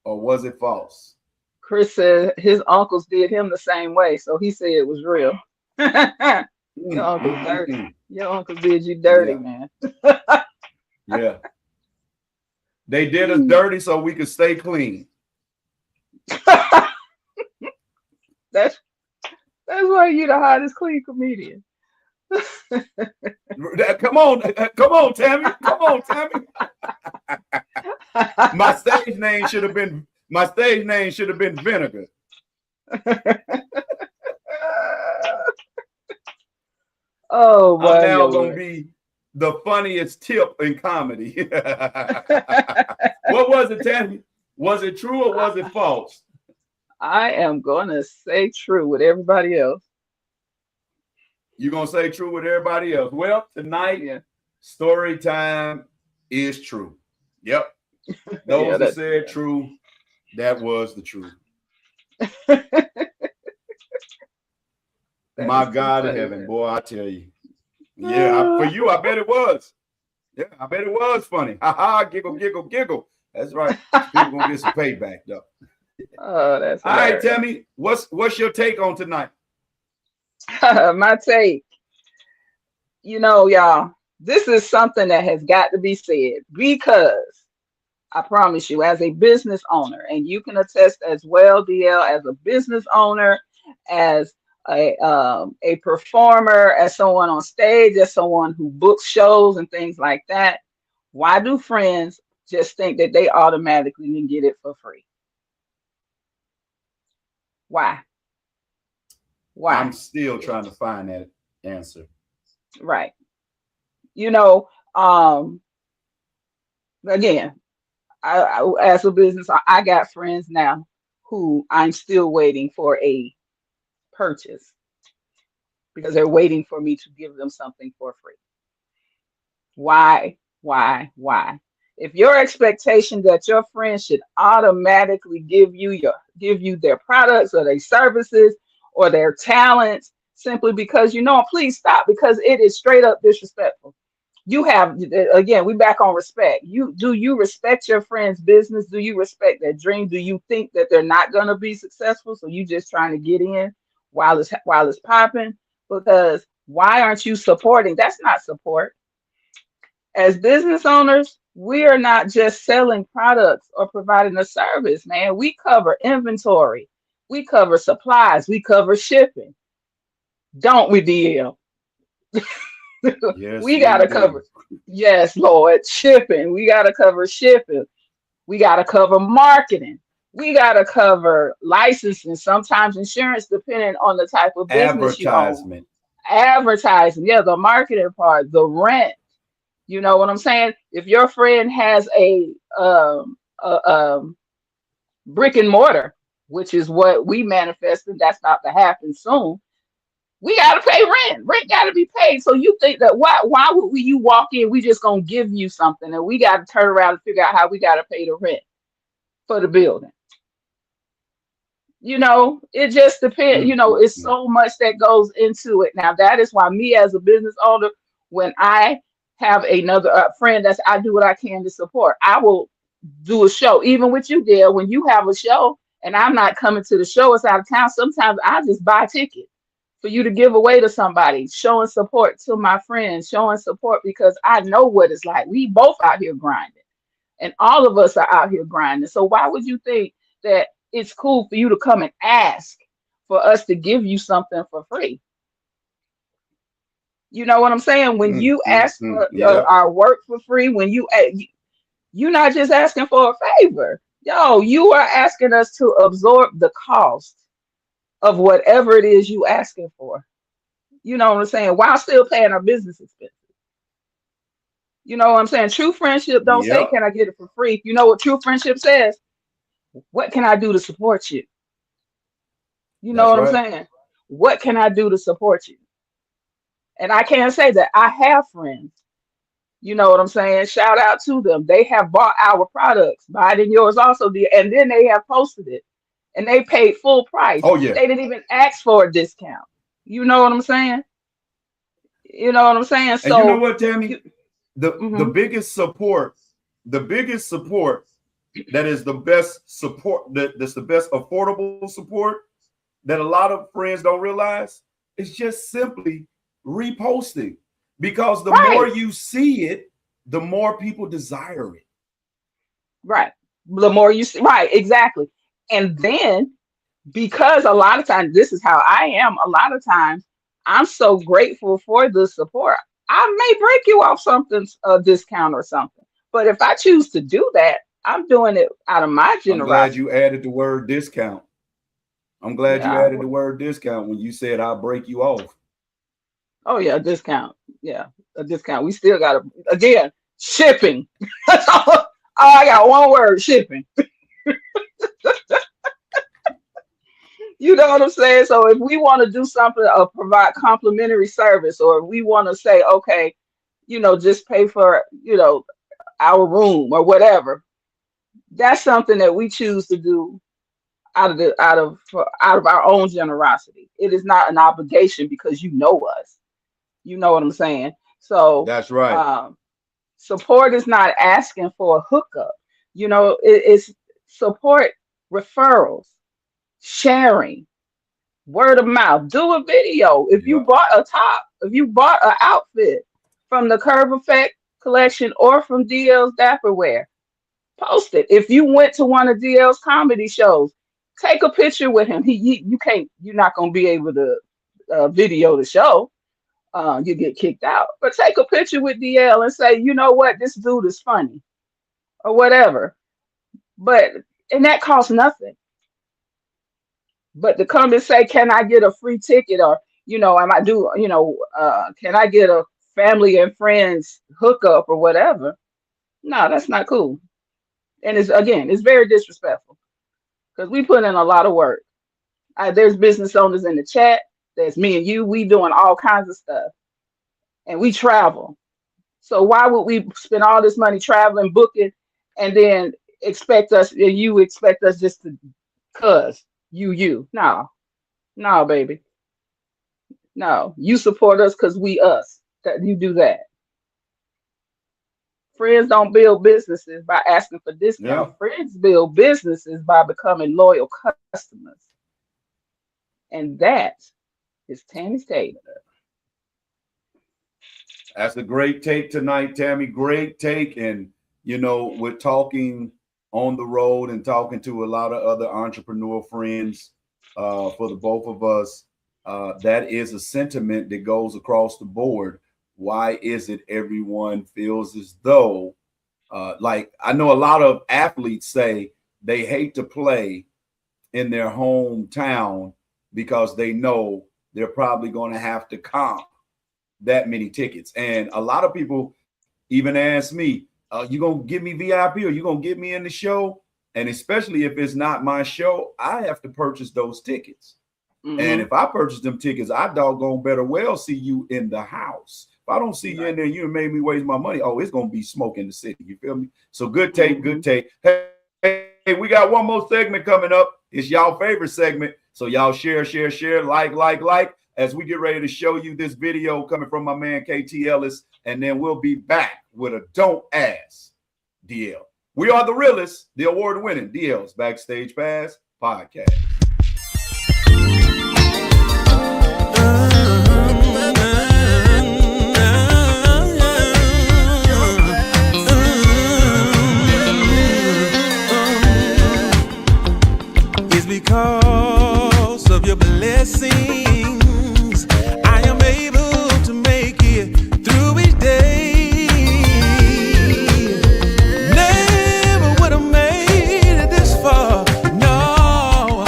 or was it false? Chris said his uncles did him the same way, so he said it was real. Your uncle's dirty. Your uncle did you dirty, man. Yeah. They did us dirty so we could stay clean. That's why you're the hottest clean comedian. Come on, Tammy. Come on, Tammy. My stage name should have been Vinegar. Oh, my I'm now Lord. gonna be the funniest tip in comedy. What was it, Tammy? Was it true or was it false? I am gonna say true with everybody else. You're gonna say true with everybody else. Well, tonight, story time is true. Yep. Those that said true, that was the truth. My God in heaven, boy, I tell you. Yeah, for you, I bet it was. Yeah, I bet it was funny. Ha ha, giggle, giggle, giggle. That's right. People gonna get some payback though. Oh, that's all right. Tammy, what's your take on tonight? My take, y'all, this is something that has got to be said because I promise you, as a business owner, and you can attest as well, DL, as a business owner, as a performer, as someone on stage, as someone who books shows and things like that. Why do friends just think that they automatically can get it for free? Why? I'm still trying to find that answer. Right. Again, I as a business, I got friends now who I'm still waiting for a purchase because they're waiting for me to give them something for free. Why? If your expectation that your friends should automatically give you their products or their services or their talents simply because please stop, because it is straight up disrespectful. You have, again, we back on respect. Do you respect your friend's business? Do you respect their dream? Do you think that they're not going to be successful, so you just trying to get in while it's popping? Because why aren't you supporting? That's not support. As business owners, we are not just selling products or providing a service, man. We cover inventory, we cover supplies, we cover shipping. Don't we, DL? Yes, We we gotta do. cover, yes, Lord, shipping. We gotta cover shipping. We gotta cover marketing. We gotta cover licensing, sometimes insurance, depending on the type of business you own. Advertisement. Advertising, yeah, the marketing part, the rent. You know what I'm saying? If your friend has a brick and mortar, which is what we manifested, that's about to happen soon. We gotta pay rent. Rent gotta be paid. So you think that why would you walk in? We just gonna give you something, and we gotta turn around and figure out how we gotta pay the rent for the building. It just depends. It's Mm. so much that goes into it. Now, that is why me as a business owner, when I have another friend I do what I can to support, I will do a show. Even with you, Dale, when you have a show and I'm not coming to the show, it's out of town. Sometimes I just buy a ticket for you to give away to somebody, showing support to my friends, showing support because I know what it's like. We both out here grinding, and all of us are out here grinding. So why would you think that it's cool for you to come and ask for us to give you something for free? You know what I'm saying? When you ask for Yep. our work for free, when you're not just asking for a favor. Yo, you are asking us to absorb the cost of whatever it is you asking for. You know what I'm saying? While still paying our business expenses. You know what I'm saying? True friendship don't say, Yep. can I get it for free? You know what true friendship says? What can I do to support you? You know That's what I'm right. saying? What can I do to support you? And I can't say that I have friends. You know what I'm saying? Shout out to them. They have bought our products, buy it in yours also, and then they have posted it and they paid full price. Oh yeah. They didn't even ask for a discount. You know what I'm saying? You know what I'm saying? And you know So, what, Tammy? you, The mhm, biggest support that is the best support, that's the best affordable support that a lot of friends don't realize is just simply reposting. Because the more right, you see it, the more people desire it. right. The more you see, right, exactly. And then because a lot of times, this is how I am, a lot of times I'm so grateful for the support. I may break you off something, a discount or something. But if I choose to do that, I'm doing it out of my I'm glad you generosity. added the word discount. I'm glad you Yeah. added the word discount when you said I'll break you off. Oh yeah, a discount. Yeah, a discount. We still got to, again, shipping. That's all. I got one word, shipping. You know what I'm saying? So if we want to do something or provide complimentary service, or if we want to say, okay, just pay for, our room or whatever, that's something that we choose to do out of our own generosity. It is not an obligation because you know us. You know what I'm saying? So That's right. support is not asking for a hookup. It's support, referrals, sharing, word of mouth. Do a video. If you Yep. bought a top, if you bought an outfit from the Curve Effect collection or from DL's Dapperware, post it. If you went to one of DL's comedy shows, take a picture with him. You can't. You're not gonna be able to video the show. You get kicked out. But take a picture with DL and say, you know what, this dude is funny or whatever. But and that costs nothing. But to come and say, can I get a free ticket, or am I do can I get a family and friends hookup or whatever? No, that's not cool. And it's very disrespectful because we put in a lot of work. There's business owners in the chat. There's me and you. We doing all kinds of stuff, and we travel. So why would we spend all this money traveling, booking, and then you expect us just to cuz you? No, no, baby. No. You support us because we us. That you do that. Friends don't build businesses by asking for Yeah. discount. Friends build businesses by becoming loyal customers. And that is Tammy's Tape. That's a great take tonight, Tammy. Great take. And, you know, we're talking on the road and talking to a lot of other entrepreneur friends for the both of us. That is a sentiment that goes across the board. Why is it everyone feels as though, like I know a lot of athletes say they hate to play in their hometown because they know they're probably going to have to comp that many tickets. And a lot of people even ask me, you going to give me VIP or you going to get me in the show? And especially if it's not my show, I have to purchase those tickets. Mm-hmm. And if I purchase them tickets, I doggone better well see you in the house. If I don't see you in there, you made me waste my money. Oh, it's going to be smoke in the city. You feel me? So good take, good take. Hey, we got one more segment coming up. It's y'all favorite segment. So y'all share, like, as we get ready to show you this video coming from my man KT Ellis. And then we'll be back with a Don't Ask DL. We are the realest, the award-winning DL's Backstage Pass podcast. It's because of your blessings I am able to make it through each day. Never would have made it this far, no,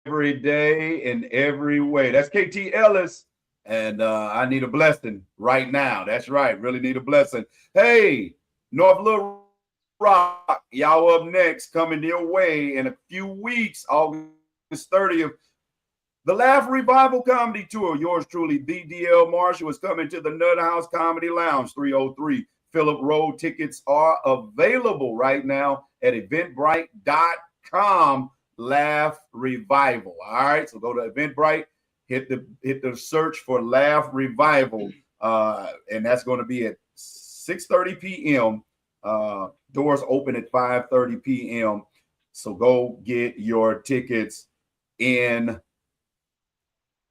every day in every way. That's KT Ellis. And I need a blessing right now. That's right. Really need a blessing. Hey, North Little Rock, y'all up next, coming your way in a few weeks, August 30th. The Laugh Revival Comedy Tour. Yours truly, the DL Marshall, is coming to the Nut House Comedy Lounge, 303 Phillip Road. Tickets are available right now at eventbrite.com. Laugh Revival. All right, so go to Eventbrite, hit the search for Laugh Revival, and that's going to be at 6:30 p.m. Doors open at 5:30 p.m. So go get your tickets in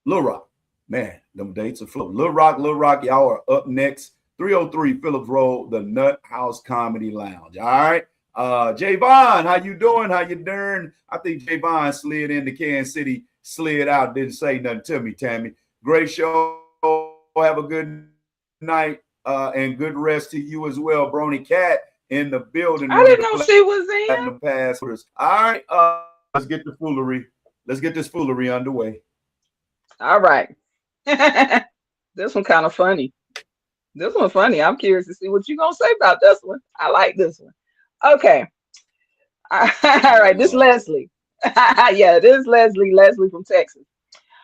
Little Rock. Man, them dates are flowing. Little Rock, y'all are up next. 303 Phillips Road, the Nut House Comedy Lounge. All right. Javon, how you doing? How you doing? I think Javon slid into Kansas City, slid out, didn't say nothing to me, Tammy. Great show. Have a good night and good rest to you as well. Brony Cat in the building. I didn't know she was in. The passwords. All right. Let's get the foolery. Let's get this foolery underway. All right. This one kind of funny. This one's funny. I'm curious to see what you're going to say about this one. I like this one. Okay. All right. This is Leslie. Yeah, this is Leslie. Leslie from Texas.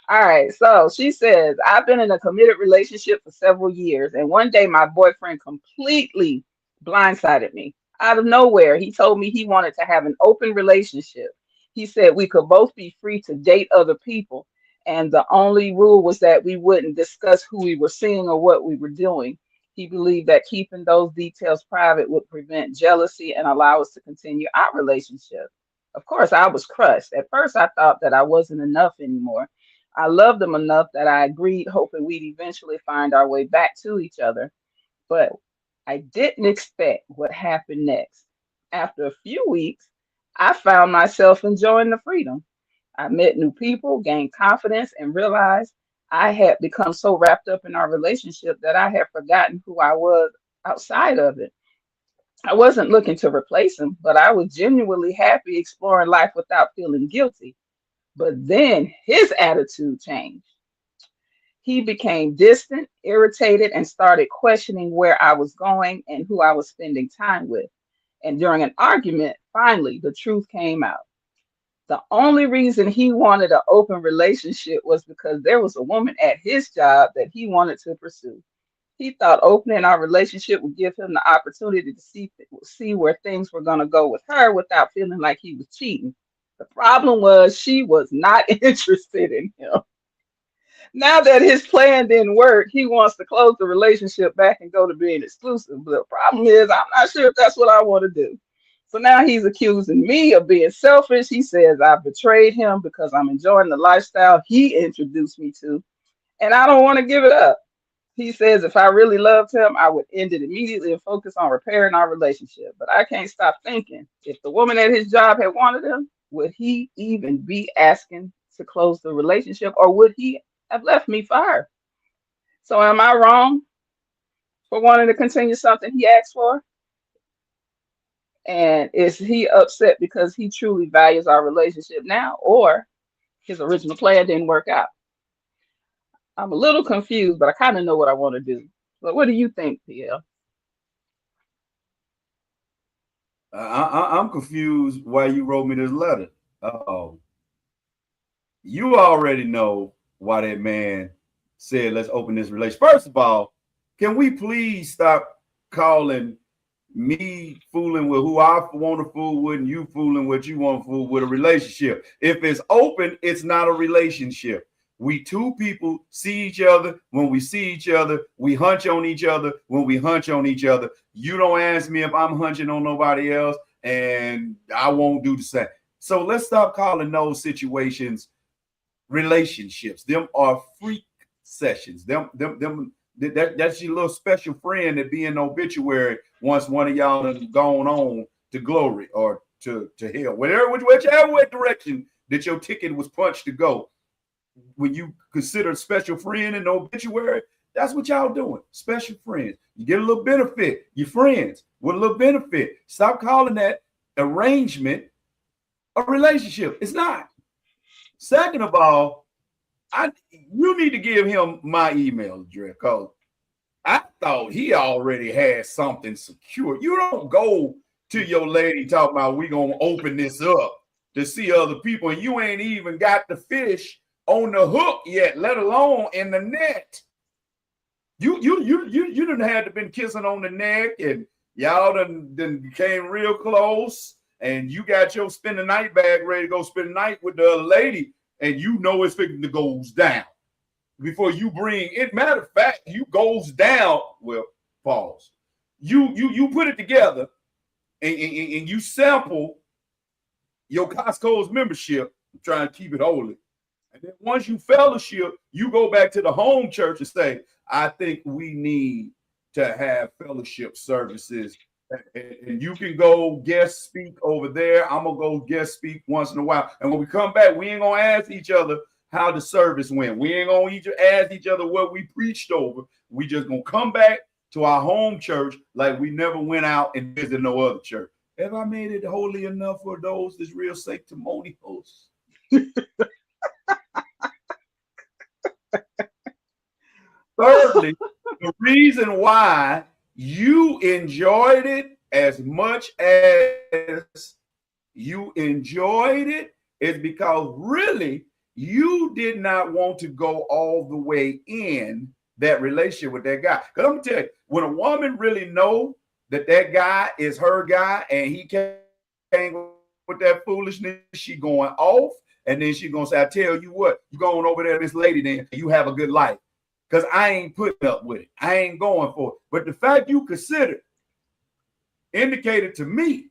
All right. So she says, I've been in a committed relationship for several years. And one day my boyfriend completely blindsided me. Out of nowhere, he told me he wanted to have an open relationship. He said we could both be free to date other people. And the only rule was that we wouldn't discuss who we were seeing or what we were doing. He believed that keeping those details private would prevent jealousy and allow us to continue our relationship. Of course, I was crushed. At first, I thought that I wasn't enough anymore. I loved him enough that I agreed, hoping we'd eventually find our way back to each other. But I didn't expect what happened next. After a few weeks, I found myself enjoying the freedom. I met new people, gained confidence, and realized I had become so wrapped up in our relationship that I had forgotten who I was outside of it. I wasn't looking to replace him, but I was genuinely happy exploring life without feeling guilty. But then his attitude changed. He became distant, irritated, and started questioning where I was going and who I was spending time with. And during an argument, finally, the truth came out. The only reason he wanted an open relationship was because there was a woman at his job that he wanted to pursue. He thought opening our relationship would give him the opportunity to see where things were going to go with her without feeling like he was cheating. The problem was she was not interested in him. Now that his plan didn't work, he wants to close the relationship back and go to being exclusive. But the problem is, I'm not sure if that's what I want to do. So now he's accusing me of being selfish. He says I betrayed him because I'm enjoying the lifestyle he introduced me to, and I don't want to give it up. He says if I really loved him, I would end it immediately and focus on repairing our relationship. But I can't stop thinking, if the woman at his job had wanted him, would he even be asking to close the relationship, or would he have left me for her? So am I wrong for wanting to continue something he asked for? And is he upset because he truly values our relationship now, or his original plan didn't work out? I'm a little confused, but I kind of know what I want to do. But what do you think, PL? I'm confused why you wrote me this letter. You already know why that man said, let's open this relationship. First of all, can we please stop calling me fooling with who I want to fool with and you fooling what you want to fool with a relationship? If it's open, it's not a relationship. We two people see each other. When we see each other, we hunch on each other. When we hunch on each other, you don't ask me if I'm hunching on nobody else, and I won't do the same. So let's stop calling those situations relationships. Them are freak sessions. That's your little special friend that be in the obituary once one of y'all has gone on to glory or to hell. Whichever way direction that your ticket was punched to go. When you consider special friend in the obituary, that's what y'all doing. Special friends. You get a little benefit. Your friends with a little benefit. Stop calling that arrangement a relationship. It's not. Second of all, you need to give him my email address because I thought he already had something secure. You don't go to your lady talking about we gonna open this up to see other people, and you ain't even got the fish on the hook yet, let alone in the net. You done had to been kissing on the neck, and y'all done became real close, and you got your spend the night bag ready to go spend the night with the other lady, and you know it's fixing to goes down before you bring it. Matter of fact, you goes down. Well, pause. You put it together, and you sample your Costco's membership. I'm trying to keep it holy. And then once you fellowship, you go back to the home church and say, I think we need to have fellowship services. And you can go guest speak over there. I'm going to go guest speak once in a while. And when we come back, we ain't going to ask each other how the service went. We ain't going to ask each other what we preached over. We just going to come back to our home church like we never went out and visited no other church. Have I made it holy enough for those that's real sanctimonious? Thirdly, the reason why you enjoyed it as much as you enjoyed it is because really you did not want to go all the way in that relationship with that guy. Because I'm gonna tell you, when a woman really know that guy is her guy and he can't with that foolishness, she going off, and then she gonna say, I tell you what, you going over there, this lady, then you have a good life. Because I ain't putting up with it. I ain't going for it. But the fact you considered indicated to me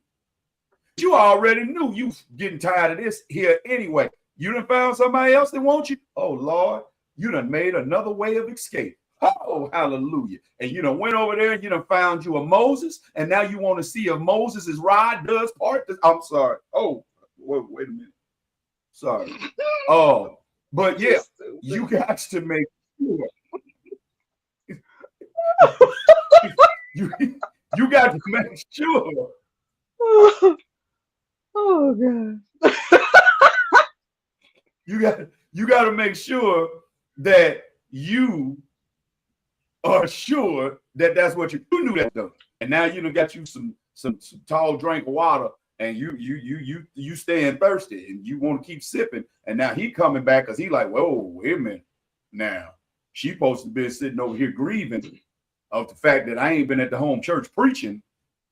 you already knew you getting tired of this here anyway. You done found somebody else that wants you. Oh, Lord, you done made another way of escape. Oh, hallelujah. And you done went over there and you done found you a Moses. And now you want to see if Moses' rod does part. I'm sorry. Oh, wait a minute. Sorry. Oh, but yeah, you got to make sure. you got to make sure. Oh God. you got to make sure that you are sure that that's what you knew that though. And now you done got you some tall drink of water, and you staying thirsty, and you want to keep sipping. And now he coming back because he like, whoa, wait a minute. Now she supposed to be sitting over here grieving of the fact that I ain't been at the home church preaching,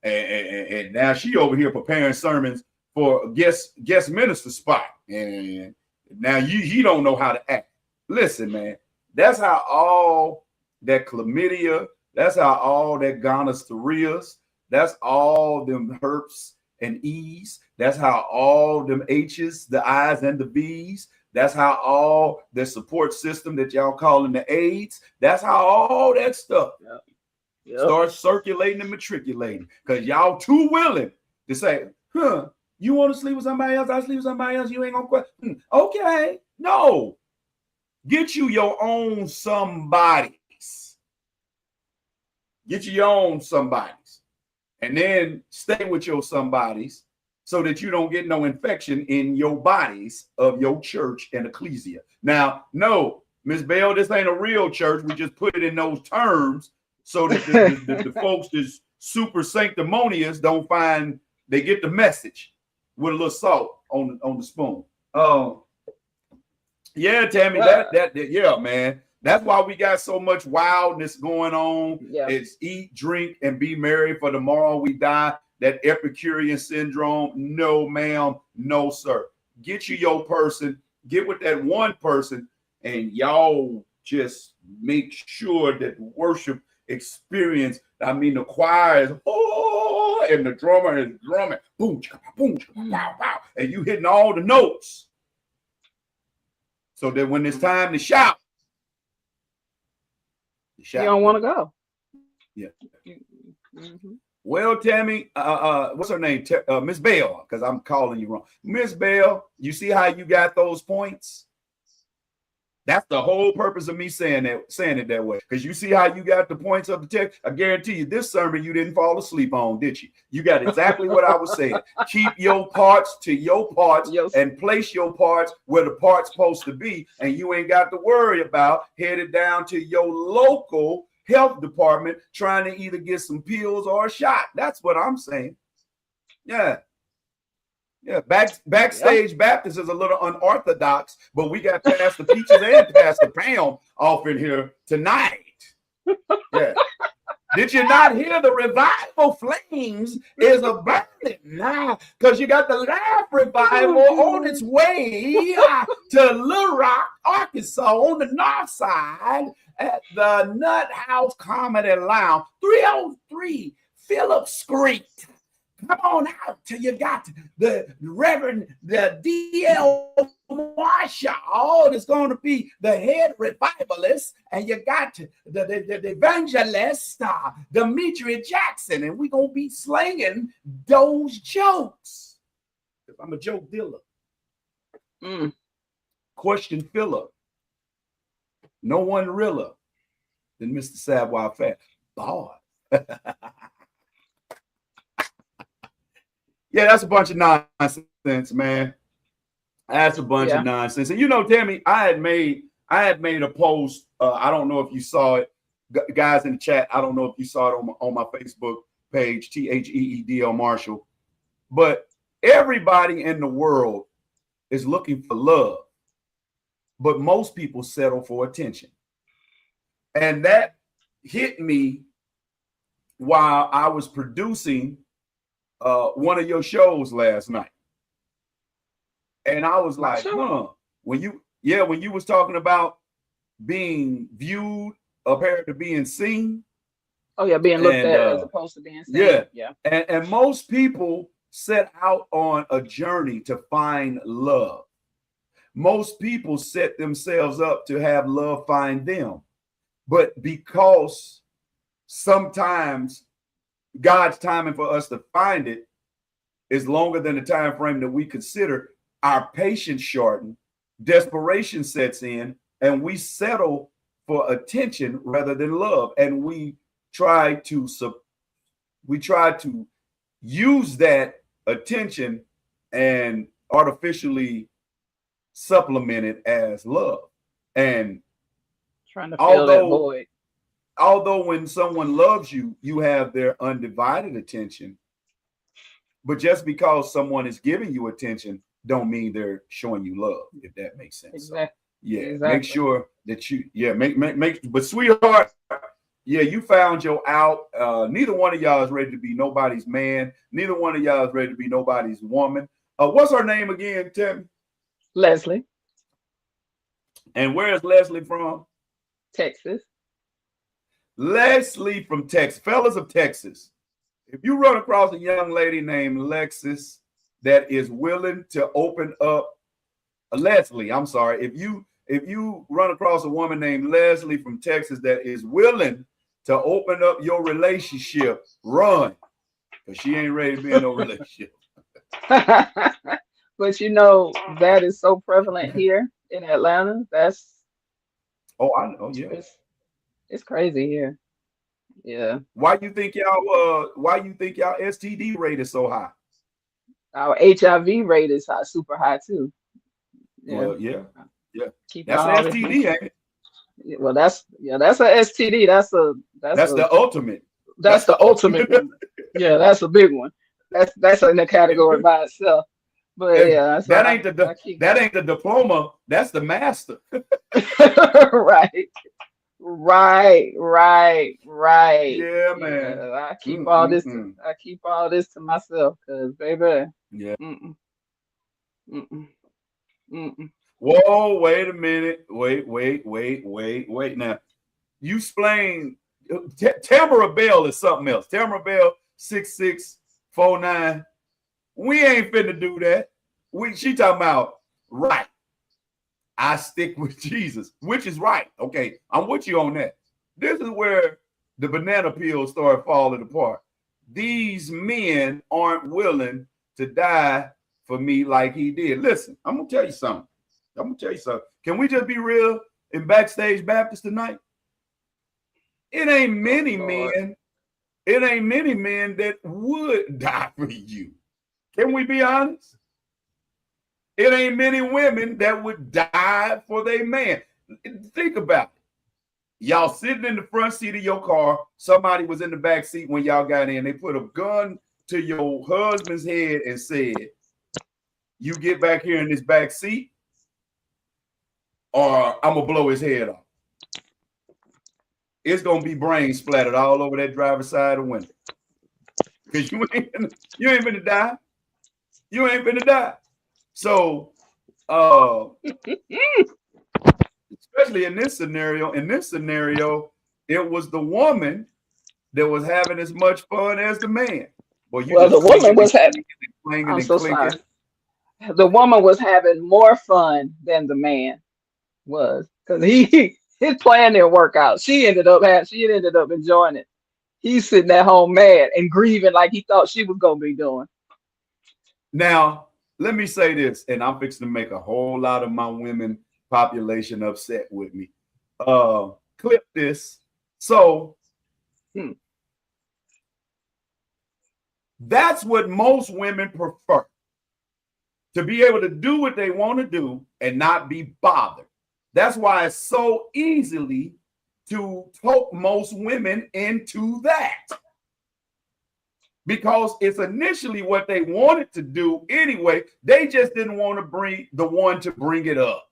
and now she over here preparing sermons for a guest minister spot, and now he don't know how to act. Listen, man, that's how all that chlamydia, that's how all that gonorrheas, that's all them herpes and E's, that's how all them H's, the I's and the B's, that's how all the support system that y'all calling the AIDS, that's how all that stuff starts circulating and matriculating. Because y'all too willing to say, you want to sleep with somebody else? I sleep with somebody else. You ain't gonna question. Okay, no. Get you your own somebodies. Get you your own somebodies. And then stay with your somebodies so that you don't get no infection in your bodies of your church and ecclesia. Now, no, Miss Bell, this ain't a real church. We just put it in those terms so that the folks that's super sanctimonious don't find they get the message with a little salt on the spoon. Yeah, Tammy, that yeah, man. That's why we got so much wildness going on. Yeah. It's eat, drink, and be merry, for tomorrow we die. That Epicurean syndrome. No, ma'am. No, sir. Get you your person. Get with that one person, and y'all just make sure that worship experience. I mean, the choir is and the drummer is drumming. Boom, boom, pow, pow, and you hitting all the notes. So that when it's time to shout, you don't want to go. Yeah. Mm-hmm. Well, Tammy, what's her name? Miss Bell, because I'm calling you wrong. Miss Bell, you see how you got those points? That's the whole purpose of me saying it that way. Because you see how you got the points of the text. I guarantee you, this sermon you didn't fall asleep on, did you? You got exactly what I was saying. Keep your parts to your parts and place your parts where the parts supposed to be, and you ain't got to worry about headed down to your local health department trying to either get some pills or a shot. That's what I'm saying. Yeah. Yeah, backstage Baptist is a little unorthodox, but we got Pastor Peaches and Pastor Pam off in here tonight. Yeah. Did you not hear the revival flames is a burning now? Because you got the Laugh Revival on its way to Little Rock, Arkansas, on the north side at the Nut House Comedy Lounge, 303 Phillips Street. Come on out till you got the Reverend D.L. Marshall that's going to be the head revivalist, and you got the evangelist, Demetria Jackson, and we're going to be slinging those jokes. I'm a joke dealer. Question filler. No one realer than Mr. Sadwild Fat. Boy. Yeah, that's a bunch of nonsense, man. That's a bunch of nonsense. And you know, Tammy, I had made a post. I don't know if you saw it, guys in the chat. I don't know if you saw it on my Facebook page, TheEDL Marshall. But everybody in the world is looking for love, but most people settle for attention. And that hit me while I was producing one of your shows last night. And I was like, when you was talking about being viewed compared to being seen. Oh yeah, being looked at as opposed to being seen. Yeah. And most people set out on a journey to find love. Most people set themselves up to have love find them. But because sometimes God's timing for us to find it is longer than the time frame that we consider, our patience shortens, desperation sets in, and we settle for attention rather than love. And we try to use that attention and artificially supplement it as love. And trying to fill that void. Although when someone loves you, you have their undivided attention. But just because someone is giving you attention don't mean they're showing you love, if that makes sense. Exactly. So, exactly. Make sure that you, but sweetheart, you found your out. Neither one of y'all is ready to be nobody's man. Neither one of y'all is ready to be nobody's woman. What's her name again, Tammy? Leslie. And where is Leslie from? Texas. Leslie from Texas. Fellas of Texas, if you run across a young lady named Lexis that is willing to open up, Leslie, I'm sorry, if you run across a woman named Leslie from Texas that is willing to open up your relationship, run, because she ain't ready to be in no relationship. But you know, that is so prevalent here in Atlanta. That's I know, yeah. It's crazy here. Yeah. Why you think y'all STD rate is so high? Our HIV rate is super high too. Yeah. Well, yeah. That's an STD, ain't it? Well, that's a STD. That's the ultimate. That's the ultimate one. Yeah, that's a big one. That's in the category by itself. But that ain't the diploma. That's the master. Right. Yeah, man. I keep all this. I keep all this to myself, cause baby. Yeah. Whoa! Wait a minute. Wait. Now, you explain. Tamara Bell is something else. Tamara Bell 6649. We ain't finna do that. She talking about right. I stick with Jesus, which is right. Okay, I'm with you on that. This is where the banana peels start falling apart. These men aren't willing to die for me like he did. Listen, I'm gonna tell you something. Can we just be real? in Backstage Baptist tonight? It ain't many men. It ain't many men that would die for you. Can we be honest? It ain't many women that would die for their man. Think about it. Y'all sitting in the front seat of your car. Somebody was in the back seat when y'all got in. They put a gun to your husband's head and said, "You get back here in this back seat, or I'm gonna blow his head off." It's gonna be brain splattered all over that driver's side of the window. Because you ain't gonna die. You ain't gonna die. So especially in this scenario, it was the woman that was having as much fun as the man. Well, the woman was having. I'm so sorry. The woman was having more fun than the man was, because his plan didn't work out. She ended up enjoying it. He's sitting at home mad and grieving like he thought she was gonna be doing. Now, let me say this, and I'm fixing to make a whole lot of my women population upset with me. Clip this. So that's what most women prefer, to be able to do what they want to do and not be bothered. That's why it's so easily to talk most women into that, because it's initially what they wanted to do anyway. They just didn't want to bring the one to bring it up.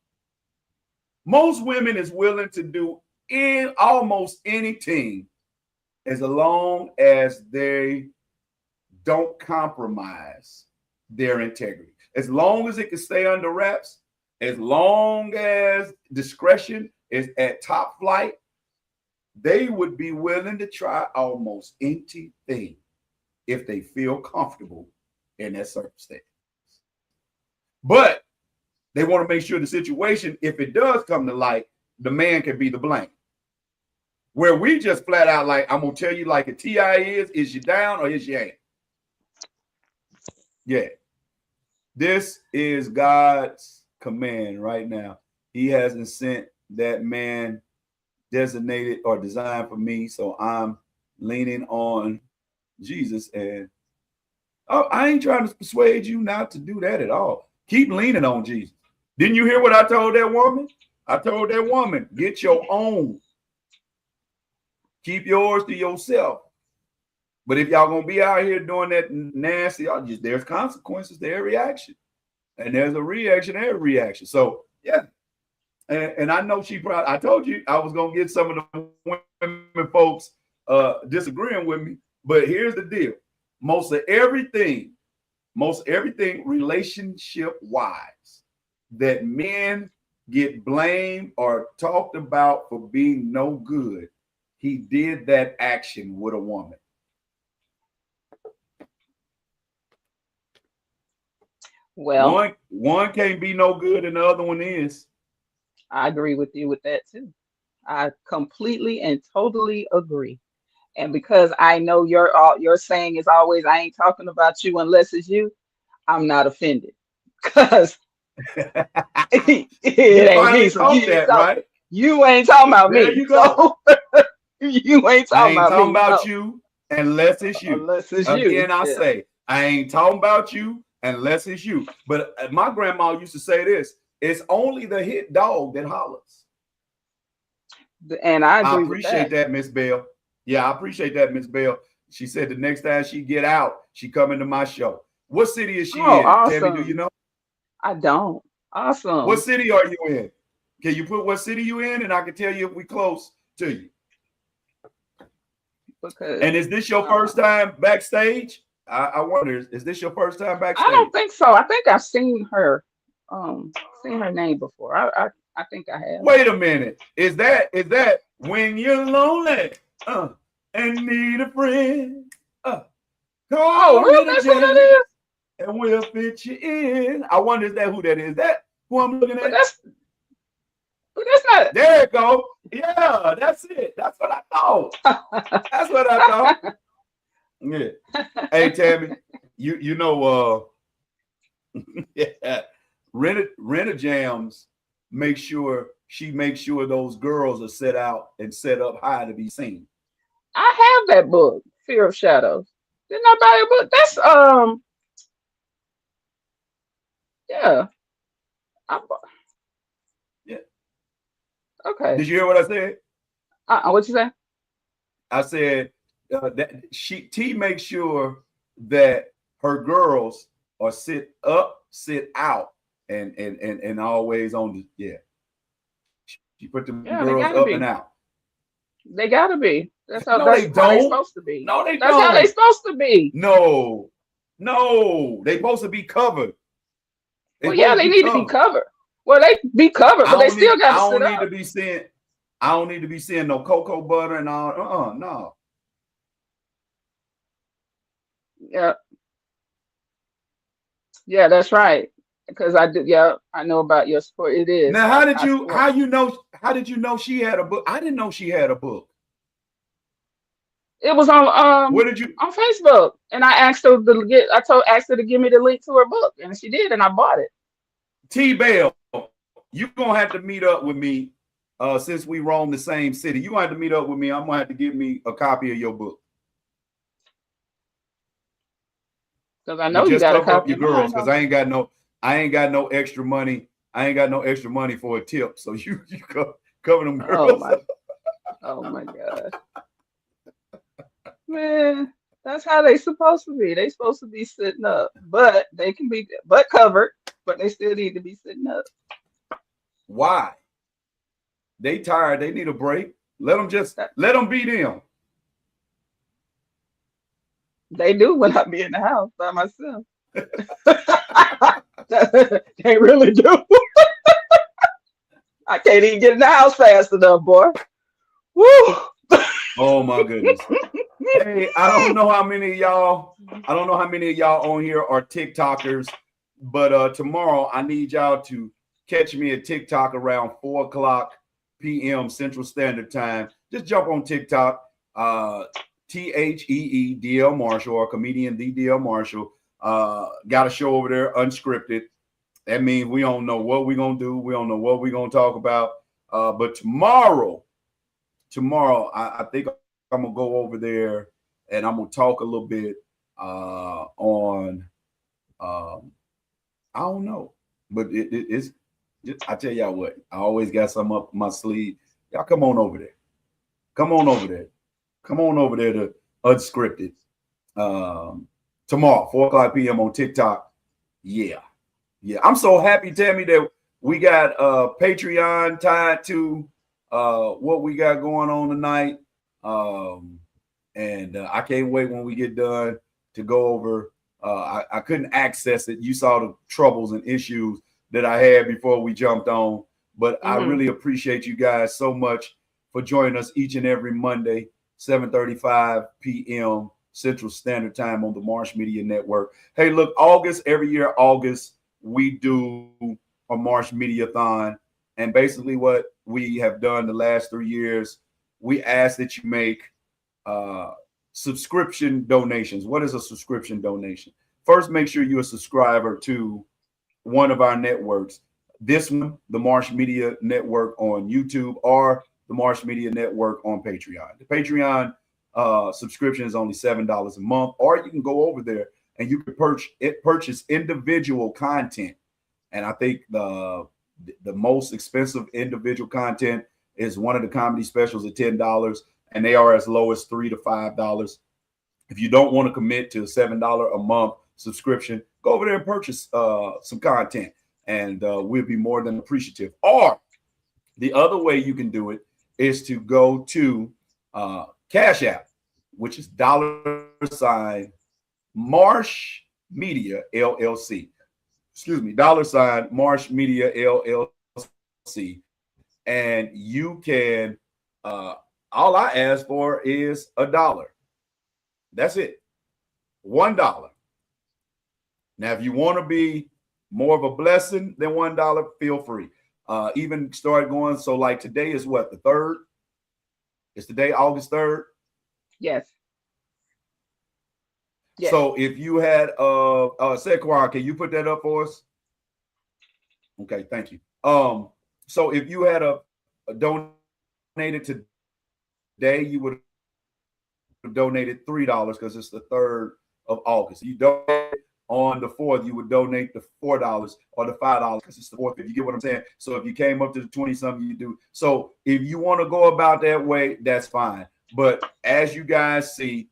Most women is willing to do in almost anything as long as they don't compromise their integrity. As long as it can stay under wraps, as long as discretion is at top flight, they would be willing to try almost anything if they feel comfortable in that circumstance. But they want to make sure the situation, if it does come to light, the man can be the blame. Where we just flat out like, I'm going to tell you like a TI is you down or is you ain't? Yeah. This is God's command right now. He hasn't sent that man designated or designed for me, so I'm leaning on Jesus. And I ain't trying to persuade you not to do that at all. Keep leaning on Jesus. Didn't you hear what I told that woman? I told that woman, get your own. Keep yours to yourself. But if y'all gonna be out here doing that nasty, there's consequences to every action, and there's a reaction to every reaction. So yeah, and I know I told you I was gonna get some of the women folks disagreeing with me, but here's the deal: most everything relationship wise that men get blamed or talked about for being no good, he did that action with a woman. Well, one can't be no good and the other one is. I agree with you with that too. I completely and totally agree. And because I know your saying is always, I ain't talking about you unless it's you, I'm not offended. Because it ain't me. So right? You ain't talking about me. There you go. So you ain't talking about me. I ain't talking about you unless it's you. Unless it's you. Again, I say, I ain't talking about you unless it's you. But my grandma used to say this: it's only the hit dog that hollers. And I agree appreciate that, Miss Bell. Yeah, I appreciate that, Miss Bell. She said the next time she get out, she come into my show. What city is she in? Awesome. Tammy, do you know? I don't. Awesome. What city are you in? Can you put what city you in, and I can tell you if we close to you. Because, and is this your first time backstage? I wonder, is this your first time backstage? I don't think so. I think I've seen her name before. I think I have. Wait a minute. Is that when you're lonely and need a friend? Really? That's what that is? And we'll fit you in. I wonder who that is. That who I'm looking at? But that's not. There it go. Yeah, that's it. That's what I thought. That's what I thought. Yeah. Hey, Tammy, you know, yeah, Rent-A-Jams make sure she makes sure those girls are set out and set up high to be seen. I have that book, Fear of Shadows. Didn't I buy a book? That's yeah. I bought, Yeah. okay. Did you hear what I said? What you say? I said that T makes sure that her girls are sit up, sit out, and always on the She put them Yeah, they girls gotta up and be. out. They gotta be. No, That's they how they don't. supposed to be. No, they That's how they don't. supposed to be. No, they supposed to be covered. Well, yeah, they need to be covered. Well, they be covered, but they still gotta sit up. I don't need to be seeing no cocoa butter and all. No. Yeah. Yeah, that's right. Because I did. Yeah, I know about your sport. It is. Now, how did you know she had a book? I didn't know she had a book. It was on Where did you? on Facebook, and I asked her asked her to give me the link to her book, and she did, and I bought it. T Bell, you gonna have to meet up with me. Since we roam the same city, you gonna have to meet up with me. I'm gonna have to give me a copy of your book. Because I know you got a copy your girls. Because I ain't got no extra money. I ain't got no extra money for a tip. So you cover them girls. Oh my God. Man, that's how they supposed to be. They supposed to be sitting up, but they can be covered, but they still need to be sitting up. Why? They tired. They need a break. Let them be them. They do when I be in the house by myself. They really do. I can't even get in the house fast enough, boy. Woo! Oh my goodness. Hey, I don't know how many of y'all on here are TikTokers, but tomorrow I need y'all to catch me at TikTok around 4:00 p.m. Central Standard Time. Just jump on TikTok, TheeDL Marshall, or comedian DL Marshall. Got a show over there, unscripted. That means we don't know what we're gonna do. We don't know what we're gonna talk about. But tomorrow, I think I'm gonna go over there and I'm gonna talk a little bit on I don't know, but it's just, I tell y'all what, I always got something up my sleeve. Y'all come on over there. Come on over there to unscripted. Tomorrow, 4:00 p.m. on TikTok. Yeah. I'm so happy, Tammy, that we got Patreon tied to what we got going on tonight. And I can't wait when we get done to go over. I couldn't access it. You saw the troubles and issues that I had before we jumped on. But I really appreciate you guys so much for joining us each and every Monday, 7:35 p.m. Central Standard Time on the Marsh Media Network. Hey, look, every year, August, we do a Marsh Mediathon. And basically what we have done the last 3 years, we ask that you make subscription donations. What is a subscription donation? First, make sure you're a subscriber to one of our networks. This one, the Marsh Media Network on YouTube, or the Marsh Media Network on Patreon. The Patreon subscription is only $7 a month, or you can go over there and you can purchase individual content. And I think the most expensive individual content is one of the comedy specials at $10, and they are as low as $3 to $5. If you don't want to commit to a $7 a month subscription, go over there and purchase some content, and we'll be more than appreciative. Or the other way you can do it is to go to Cash App, which is $ Marsh Media LLC. Excuse me, $ Marsh Media LLC. And you can, all I ask for is $1. That's it. $1. Now, if you want to be more of a blessing than $1, feel free. Even start going. So like today is what, the 3rd? It's today, August 3rd? Yes. So if you had Saquon, can you put that up for us? Okay, thank you. So if you had a donated today, you would have donated $3 because it's the 3rd of August. You donate on the 4th, you would donate the $4 or the $5 because it's the 4th. You get what I'm saying? So if you came up to the 20-something, you do. So if you want to go about that way, that's fine. But as you guys see,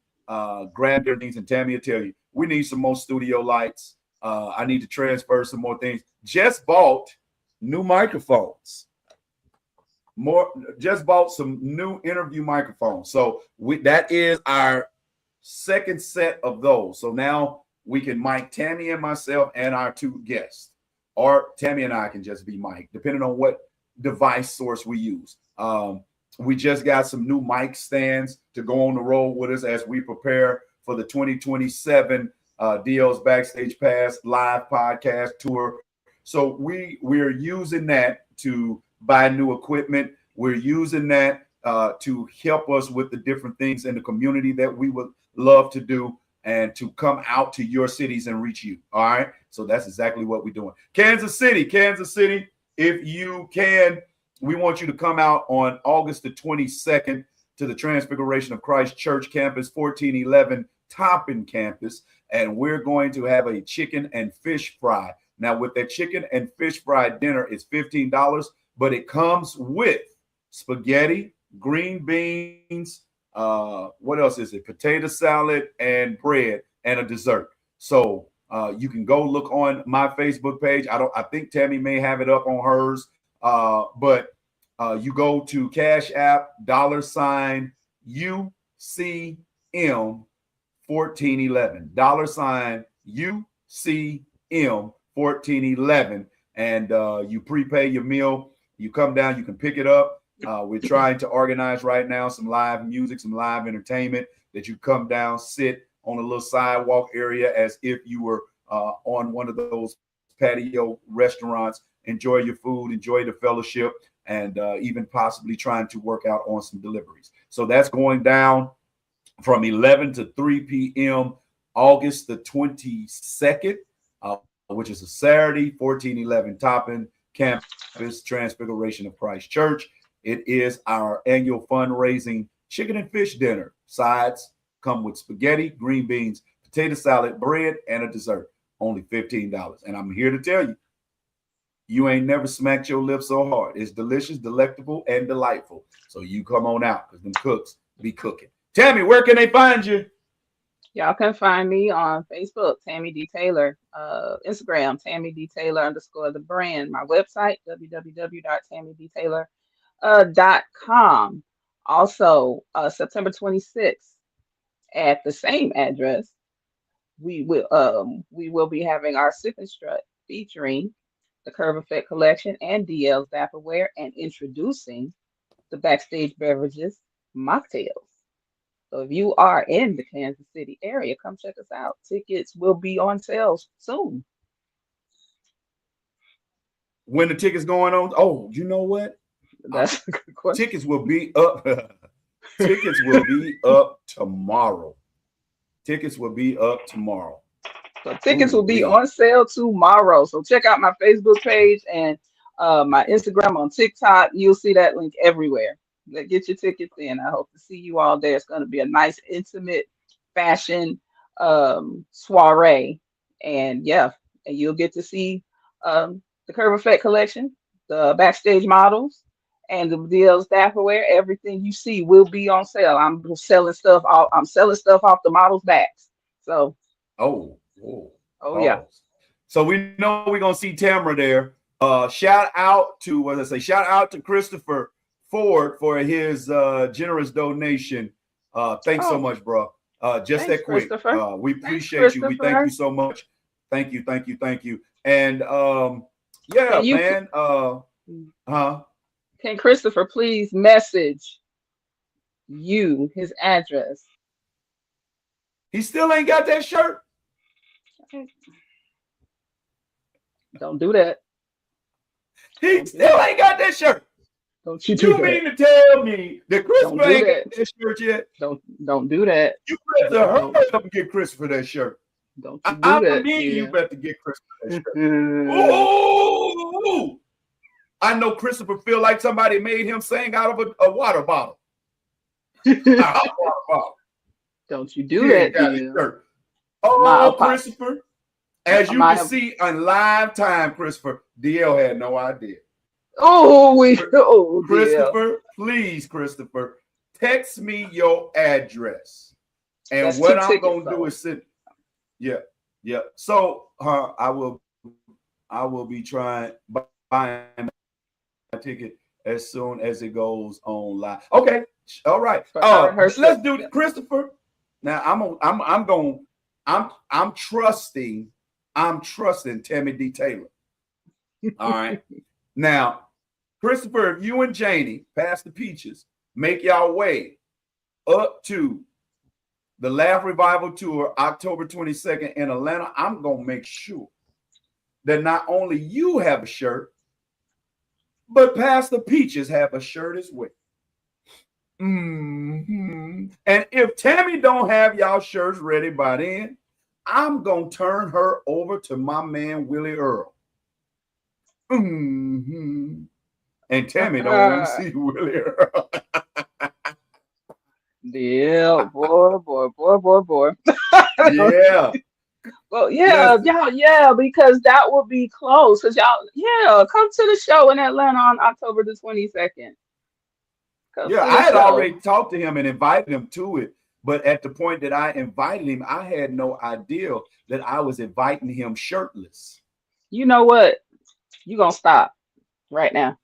grab their things, and Tammy will tell you, we need some more studio lights. I need to transfer some more things. Just bought new microphones. Just bought some new interview microphones. So that is our 2nd set of those. So now we can mic Tammy and myself and our 2 guests, or Tammy and I can just be mic, depending on what device source we use. We just got some new mic stands to go on the road with us as we prepare for the 2027 DL's Backstage Pass live podcast tour. So we're using that to buy new equipment. We're using that to help us with the different things in the community that we would love to do, and to come out to your cities and reach you. All right. So that's exactly what we're doing. Kansas City, if you can, we want you to come out on August the 22nd to the Transfiguration of Christ Church campus, 1411 Toppin campus. And we're going to have a chicken and fish fry. Now, with that chicken and fish fry dinner, it's $15, but it comes with spaghetti, green beans, what else is it? Potato salad and bread and a dessert. So you can go look on my Facebook page. I think Tammy may have it up on hers. But you go to Cash App $UCM 1411 $UCM 1411, and you prepay your meal. You come down, you can pick it up. We're trying to organize right now some live music, some live entertainment, that you come down, sit on a little sidewalk area as if you were on one of those patio restaurants, enjoy your food, enjoy the fellowship, and even possibly trying to work out on some deliveries. So that's going down from 11 to 3 p.m. August the 22nd, which is a Saturday, 1411 Toppin campus, Transfiguration of Christ Church. It is our annual fundraising chicken and fish dinner. Sides come with spaghetti, green beans, potato salad, bread, and a dessert. Only $15. And I'm here to tell you, you ain't never smacked your lips so hard. It's delicious, delectable, and delightful. So you come on out, because them cooks be cooking. Tammy, where can they find you? Y'all can find me on Facebook, Tammy D. Taylor, Instagram, Tammy D. Taylor _ the brand, my website, www.tammydtaylor.com. Also, September 26th, at the same address, we will be having our Sip and Strut featuring the Curve Effect Collection and DL's Dapperware, and introducing the Backstage Beverages mocktails. So if you are in the Kansas City area, come check us out. Tickets will be on sale soon. When the tickets going on? Oh, you know what? That's a good question. Tickets will be up. Tickets will be up tomorrow. Tickets will be up tomorrow. So tickets will be on sale tomorrow. So check out my Facebook page and my Instagram, on TikTok. You'll see that link everywhere. Get your tickets in. I hope to see you all there. It's going to be a nice, intimate fashion soiree. And yeah, and you'll get to see the Curve Effect Collection, the backstage models, and the DL's Dapperware. Everything you see will be on sale. I'm selling stuff off the models' backs. So oh yeah. So we know we're gonna see Tamara there. Shout out to Christopher Ford for his generous donation. Thanks so much, bro. Just that quick. We appreciate you. We thank you so much. Thank you. And yeah, man. Can Christopher please message you his address? He still ain't got that shirt. Don't do that. He still ain't got that shirt. Don't you do that. You mean to tell me that Christopher ain't got that shirt yet? Don't do that. You better hurry up and get Christopher that shirt. Don't you do that. You better get Christopher that shirt. Ooh! I know Christopher feel like somebody made him sing out of a water bottle. A hot water bottle. Don't you do that, DL. Oh, Christopher. As you can see on live time, Christopher, DL had no idea. Christopher, please, Christopher, text me your address. And that's what I'm going to do is send. Yeah. So I will be trying buying a ticket as soon as it goes on live. Okay. All right. Let's do it, Christopher. Now I'm trusting Tammy D. Taylor. All right. Now, Christopher, if you and Janie pass the peaches, make y'all way up to the Laugh Revival Tour, October 22nd in Atlanta. I'm going to make sure that not only you have a shirt, but Pastor Peaches have a shirt as well. And if Tammy don't have y'all shirts ready by then, I'm going to turn her over to my man, Willie Earl. And Tammy don't want to see Willie Earl. Yeah, boy. Yeah. Well, y'all, because that would be close. Cause y'all, come to the show in Atlanta on October the 22nd. I had already talked to him and invited him to it. But at the point that I invited him, I had no idea that I was inviting him shirtless. You know what? You're going to stop right now.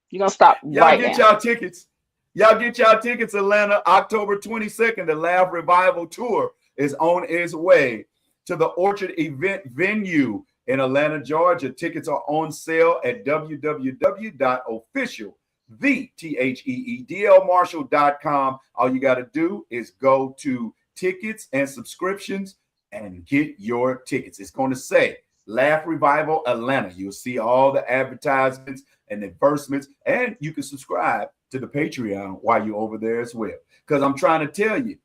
You're going to stop right now. Y'all get y'all tickets. Y'all get y'all tickets, Atlanta, October 22nd. The Laugh Revival Tour is on its way to the Orchard Event Venue in Atlanta, Georgia. Tickets are on sale at www.officialtheedlmarshall.com. All you got to do is go to tickets and subscriptions and get your tickets. It's going to say Laugh Revival Atlanta. You'll see all the advertisements and advertisements, and you can subscribe to the Patreon while you're over there as well. Because I'm trying to tell you,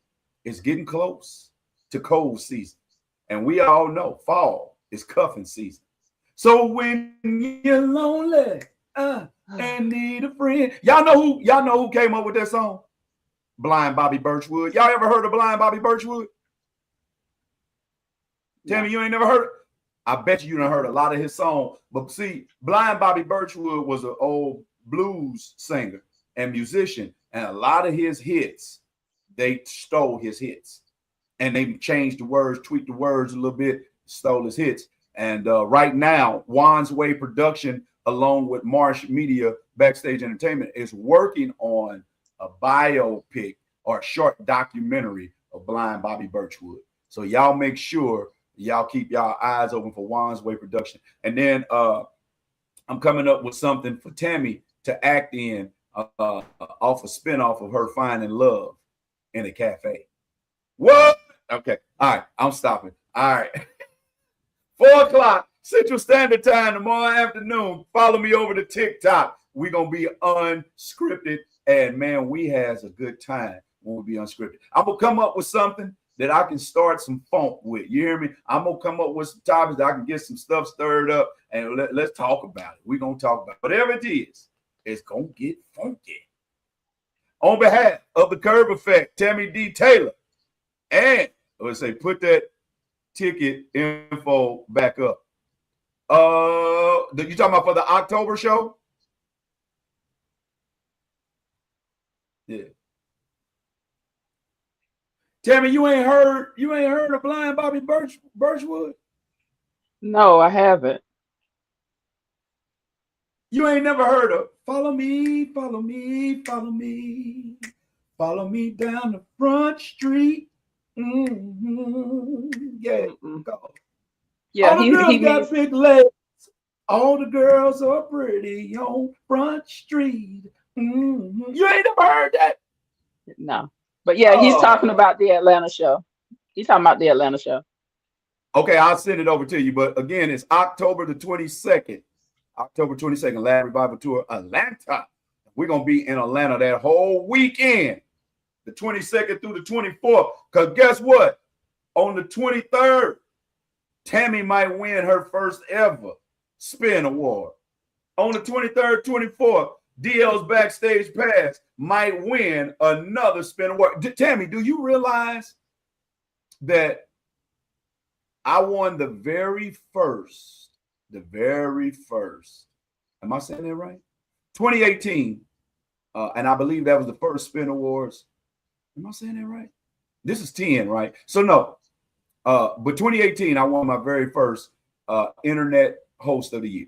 it's getting close to cold season. And we all know fall is cuffing season. So when you're lonely and need a friend. Y'all know who came up with that song? Blind Bobby Birchwood. Y'all ever heard of Blind Bobby Birchwood? Tammy, you ain't never heard it? I bet you done heard a lot of his song. But see, Blind Bobby Birchwood was an old blues singer and musician. And a lot of his hits, they stole his hits. And they changed the words, tweaked the words a little bit, stole his hits. And right now, Juan's Way Production, along with Marsh Media Backstage Entertainment, is working on a biopic or a short documentary of Blind Bobby Birchwood. So y'all make sure y'all keep y'all eyes open for Juan's Way Production. And then I'm coming up with something for Tammy to act in off a spinoff of her finding love in a cafe. What? Okay. All right. I'm stopping. All right. 4 o'clock Central Standard Time tomorrow afternoon. Follow me over to TikTok. We're going to be unscripted. And, man, we has a good time when we be unscripted. I'm going to come up with something that I can start some funk with. You hear me? I'm going to come up with some topics that I can get some stuff stirred up, and let's talk about it. We're going to talk about it. Whatever it is, it's going to get funky. On behalf of the Curve Effect, Tammy D. Taylor, and let's say put that ticket info back up. You talking about for the October show? Yeah. Tammy, you ain't heard of Blind Bobby Birchwood? No, I haven't. You ain't never heard of Follow Me, Follow Me, Follow Me, Follow Me down the front street. Yeah. Yeah, all the girls got big legs. All the girls are pretty on Front Street. You ain't never heard that? No. But yeah, he's talking about the Atlanta show. He's talking about the Atlanta show. Okay, I'll send it over to you. But again, it's October the 22nd. October 22nd, Laugh Revival Tour, Atlanta. We're going to be in Atlanta that whole weekend, the 22nd through the 24th. Because guess what? On the 23rd, Tammy might win her first ever Spin Award. on the 23rd, 24th, DL's Backstage Pass might win another spin award. Tammy, do you realize that I won the very first, am I saying that right? 2018. And I believe that was the first spin awards. Am I saying that right? This is 10, right? So no, but 2018, I won my very first internet host of the year.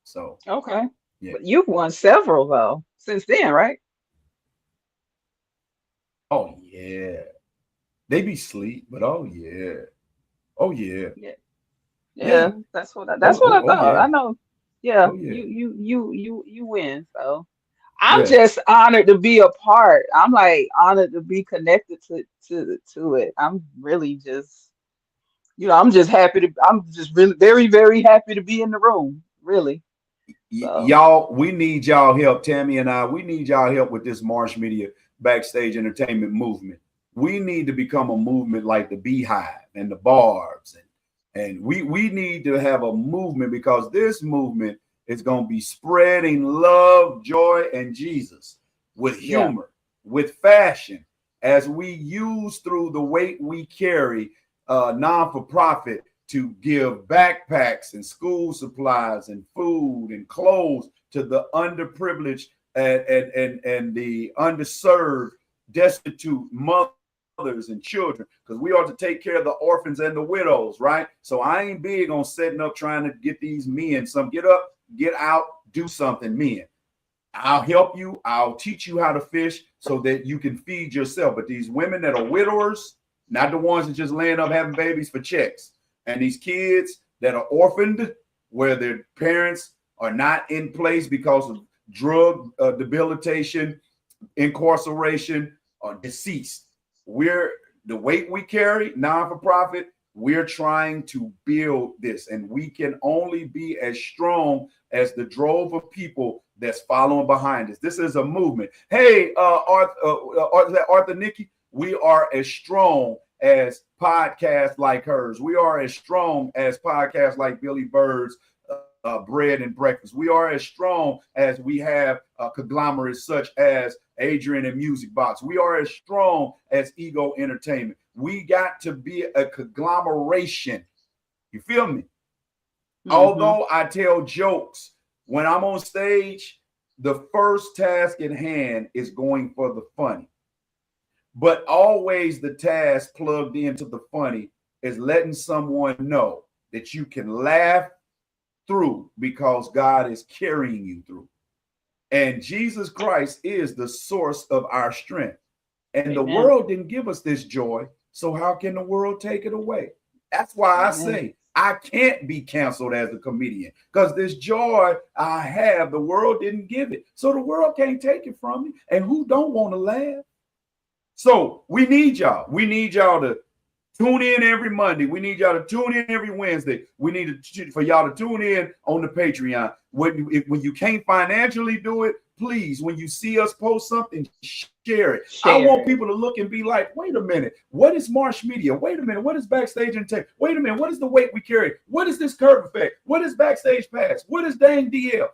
So Okay. yeah. But you've won several though since then, right? Oh yeah. They be sleep, but oh yeah. Oh yeah. Yeah. That's what I thought. Yeah. I know. Yeah, Oh yeah. you win. So I'm Yeah. just honored to be a part. I'm like honored to be connected to it. I'm really just, I'm just really very, very happy to be in the room. Really. So Y'all, we need y'all help. Tammy and I, we need y'all help with this Marsh Media Backstage Entertainment movement. We need to become a movement like the Beehive and the Barbs, and we need to have a movement, because this movement is going to be spreading love, joy, and Jesus with humor, with fashion, as we use through the weight we carry, non-for-profit, to give backpacks and school supplies and food and clothes to the underprivileged and the underserved, destitute mothers and children, because we ought to take care of the orphans and the widows, right? So I ain't big on setting up trying to get these men some get up, get out, do something, men. I'll help you. I'll teach you how to fish so that you can feed yourself. But these women that are widowers, not the ones that just laying up having babies for checks, and these kids that are orphaned, where their parents are not in place because of drug debilitation, incarceration, or deceased. We're the weight we carry, non-for-profit. We're trying to build this, and we can only be as strong as the drove of people that's following behind us. This is a movement. Hey, Arthur Nikki, we are as strong as podcasts like hers. We are as strong as podcasts like Billy Bird's Bread and Breakfast. We are as strong as we have conglomerates such as Adrian and Music Box. We are as strong as Ego Entertainment. We got to be a conglomeration. You feel me? Mm-hmm. Although I tell jokes, when I'm on stage, the first task at hand is going for the funny. But always the task plugged into the funny is letting someone know that you can laugh through because God is carrying you through. And Jesus Christ is the source of our strength. And Amen. The world didn't give us this joy, so how can the world take it away? That's why Amen. I say I can't be canceled as a comedian, because this joy I have, the world didn't give it. So the world can't take it from me. And who don't want to laugh? So we need y'all. We need y'all to tune in every Monday. We need y'all to tune in every Wednesday. We need for y'all to tune in on the Patreon. When you can't financially do it, please, when you see us post something, share it. I want people to look and be like, wait a minute, what is Marsh Media? Wait a minute, what is Backstage Entertainment? Wait a minute, what is the weight we carry? What is this curve effect? What is Backstage Pass? What is Dang DL?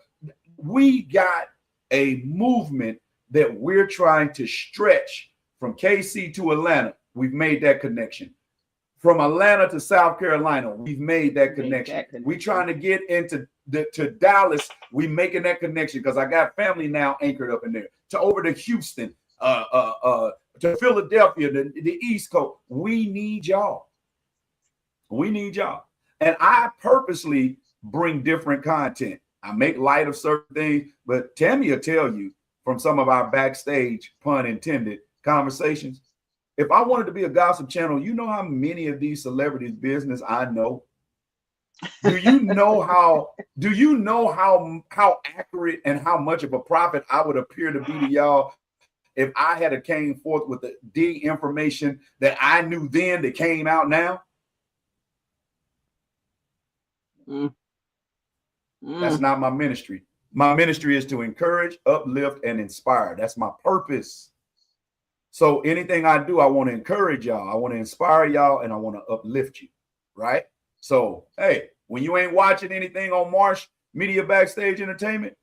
We got a movement that we're trying to stretch from KC to Atlanta. We've made that connection. From Atlanta to South Carolina, we've made that connection. We're trying to get into to Dallas. We making that connection because I got family now anchored up in there. To over to Houston, to Philadelphia, the East Coast. We need y'all. We need y'all. And I purposely bring different content. I make light of certain things, but Tammy will tell you from some of our backstage, pun intended, conversations. If I wanted to be a gossip channel, you know how many of these celebrities' business I know? Do you know how accurate and how much of a prophet I would appear to be to y'all if I had came forth with the information that I knew then that came out now? That's not my ministry. My ministry is to encourage, uplift, and inspire. That's my purpose. So anything I do, I want to encourage y'all. I want to inspire y'all, and I want to uplift you, right? So, hey, when you ain't watching anything on Marsh, Media Backstage Entertainment,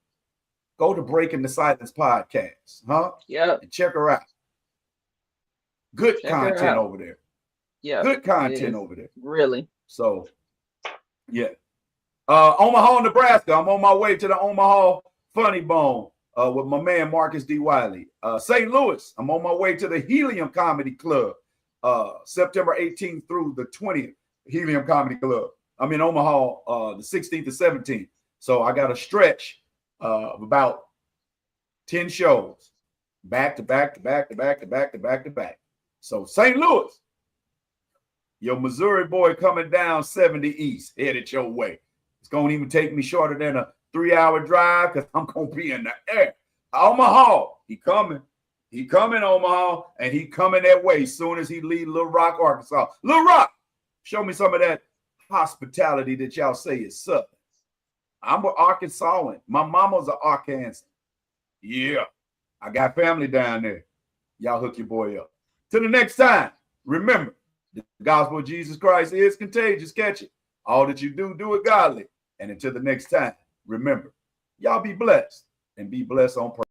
go to Breaking the Silence podcast, huh? Yep. And check her out. Good Check her content out. over there. Yeah. Good content over there. Really. So, yeah. Omaha, Nebraska. I'm on my way to the Omaha Funny Bone with my man Marcus D. Wiley. St. Louis. I'm on my way to the Helium Comedy Club. September 18th through the 20th. Helium Comedy Club. I'm in Omaha the 16th to 17th. So I got a stretch of about 10 shows. Back to back to back to back to back to back to back. So St. Louis, your Missouri boy coming down 70 East, headed your way. It's going to even take me shorter than a 3-hour drive because I'm going to be in the air. Omaha, he coming. He coming, Omaha, and he coming that way as soon as he leave Little Rock, Arkansas. Little Rock, show me some of that hospitality that y'all say is Southern. I'm an Arkansasan. My mama's an Arkansas. Yeah, I got family down there. Y'all hook your boy up. Till the next time, remember, the gospel of Jesus Christ is contagious. Catch it. All that you do, do it godly. And until the next time, remember, y'all be blessed and be blessed on purpose.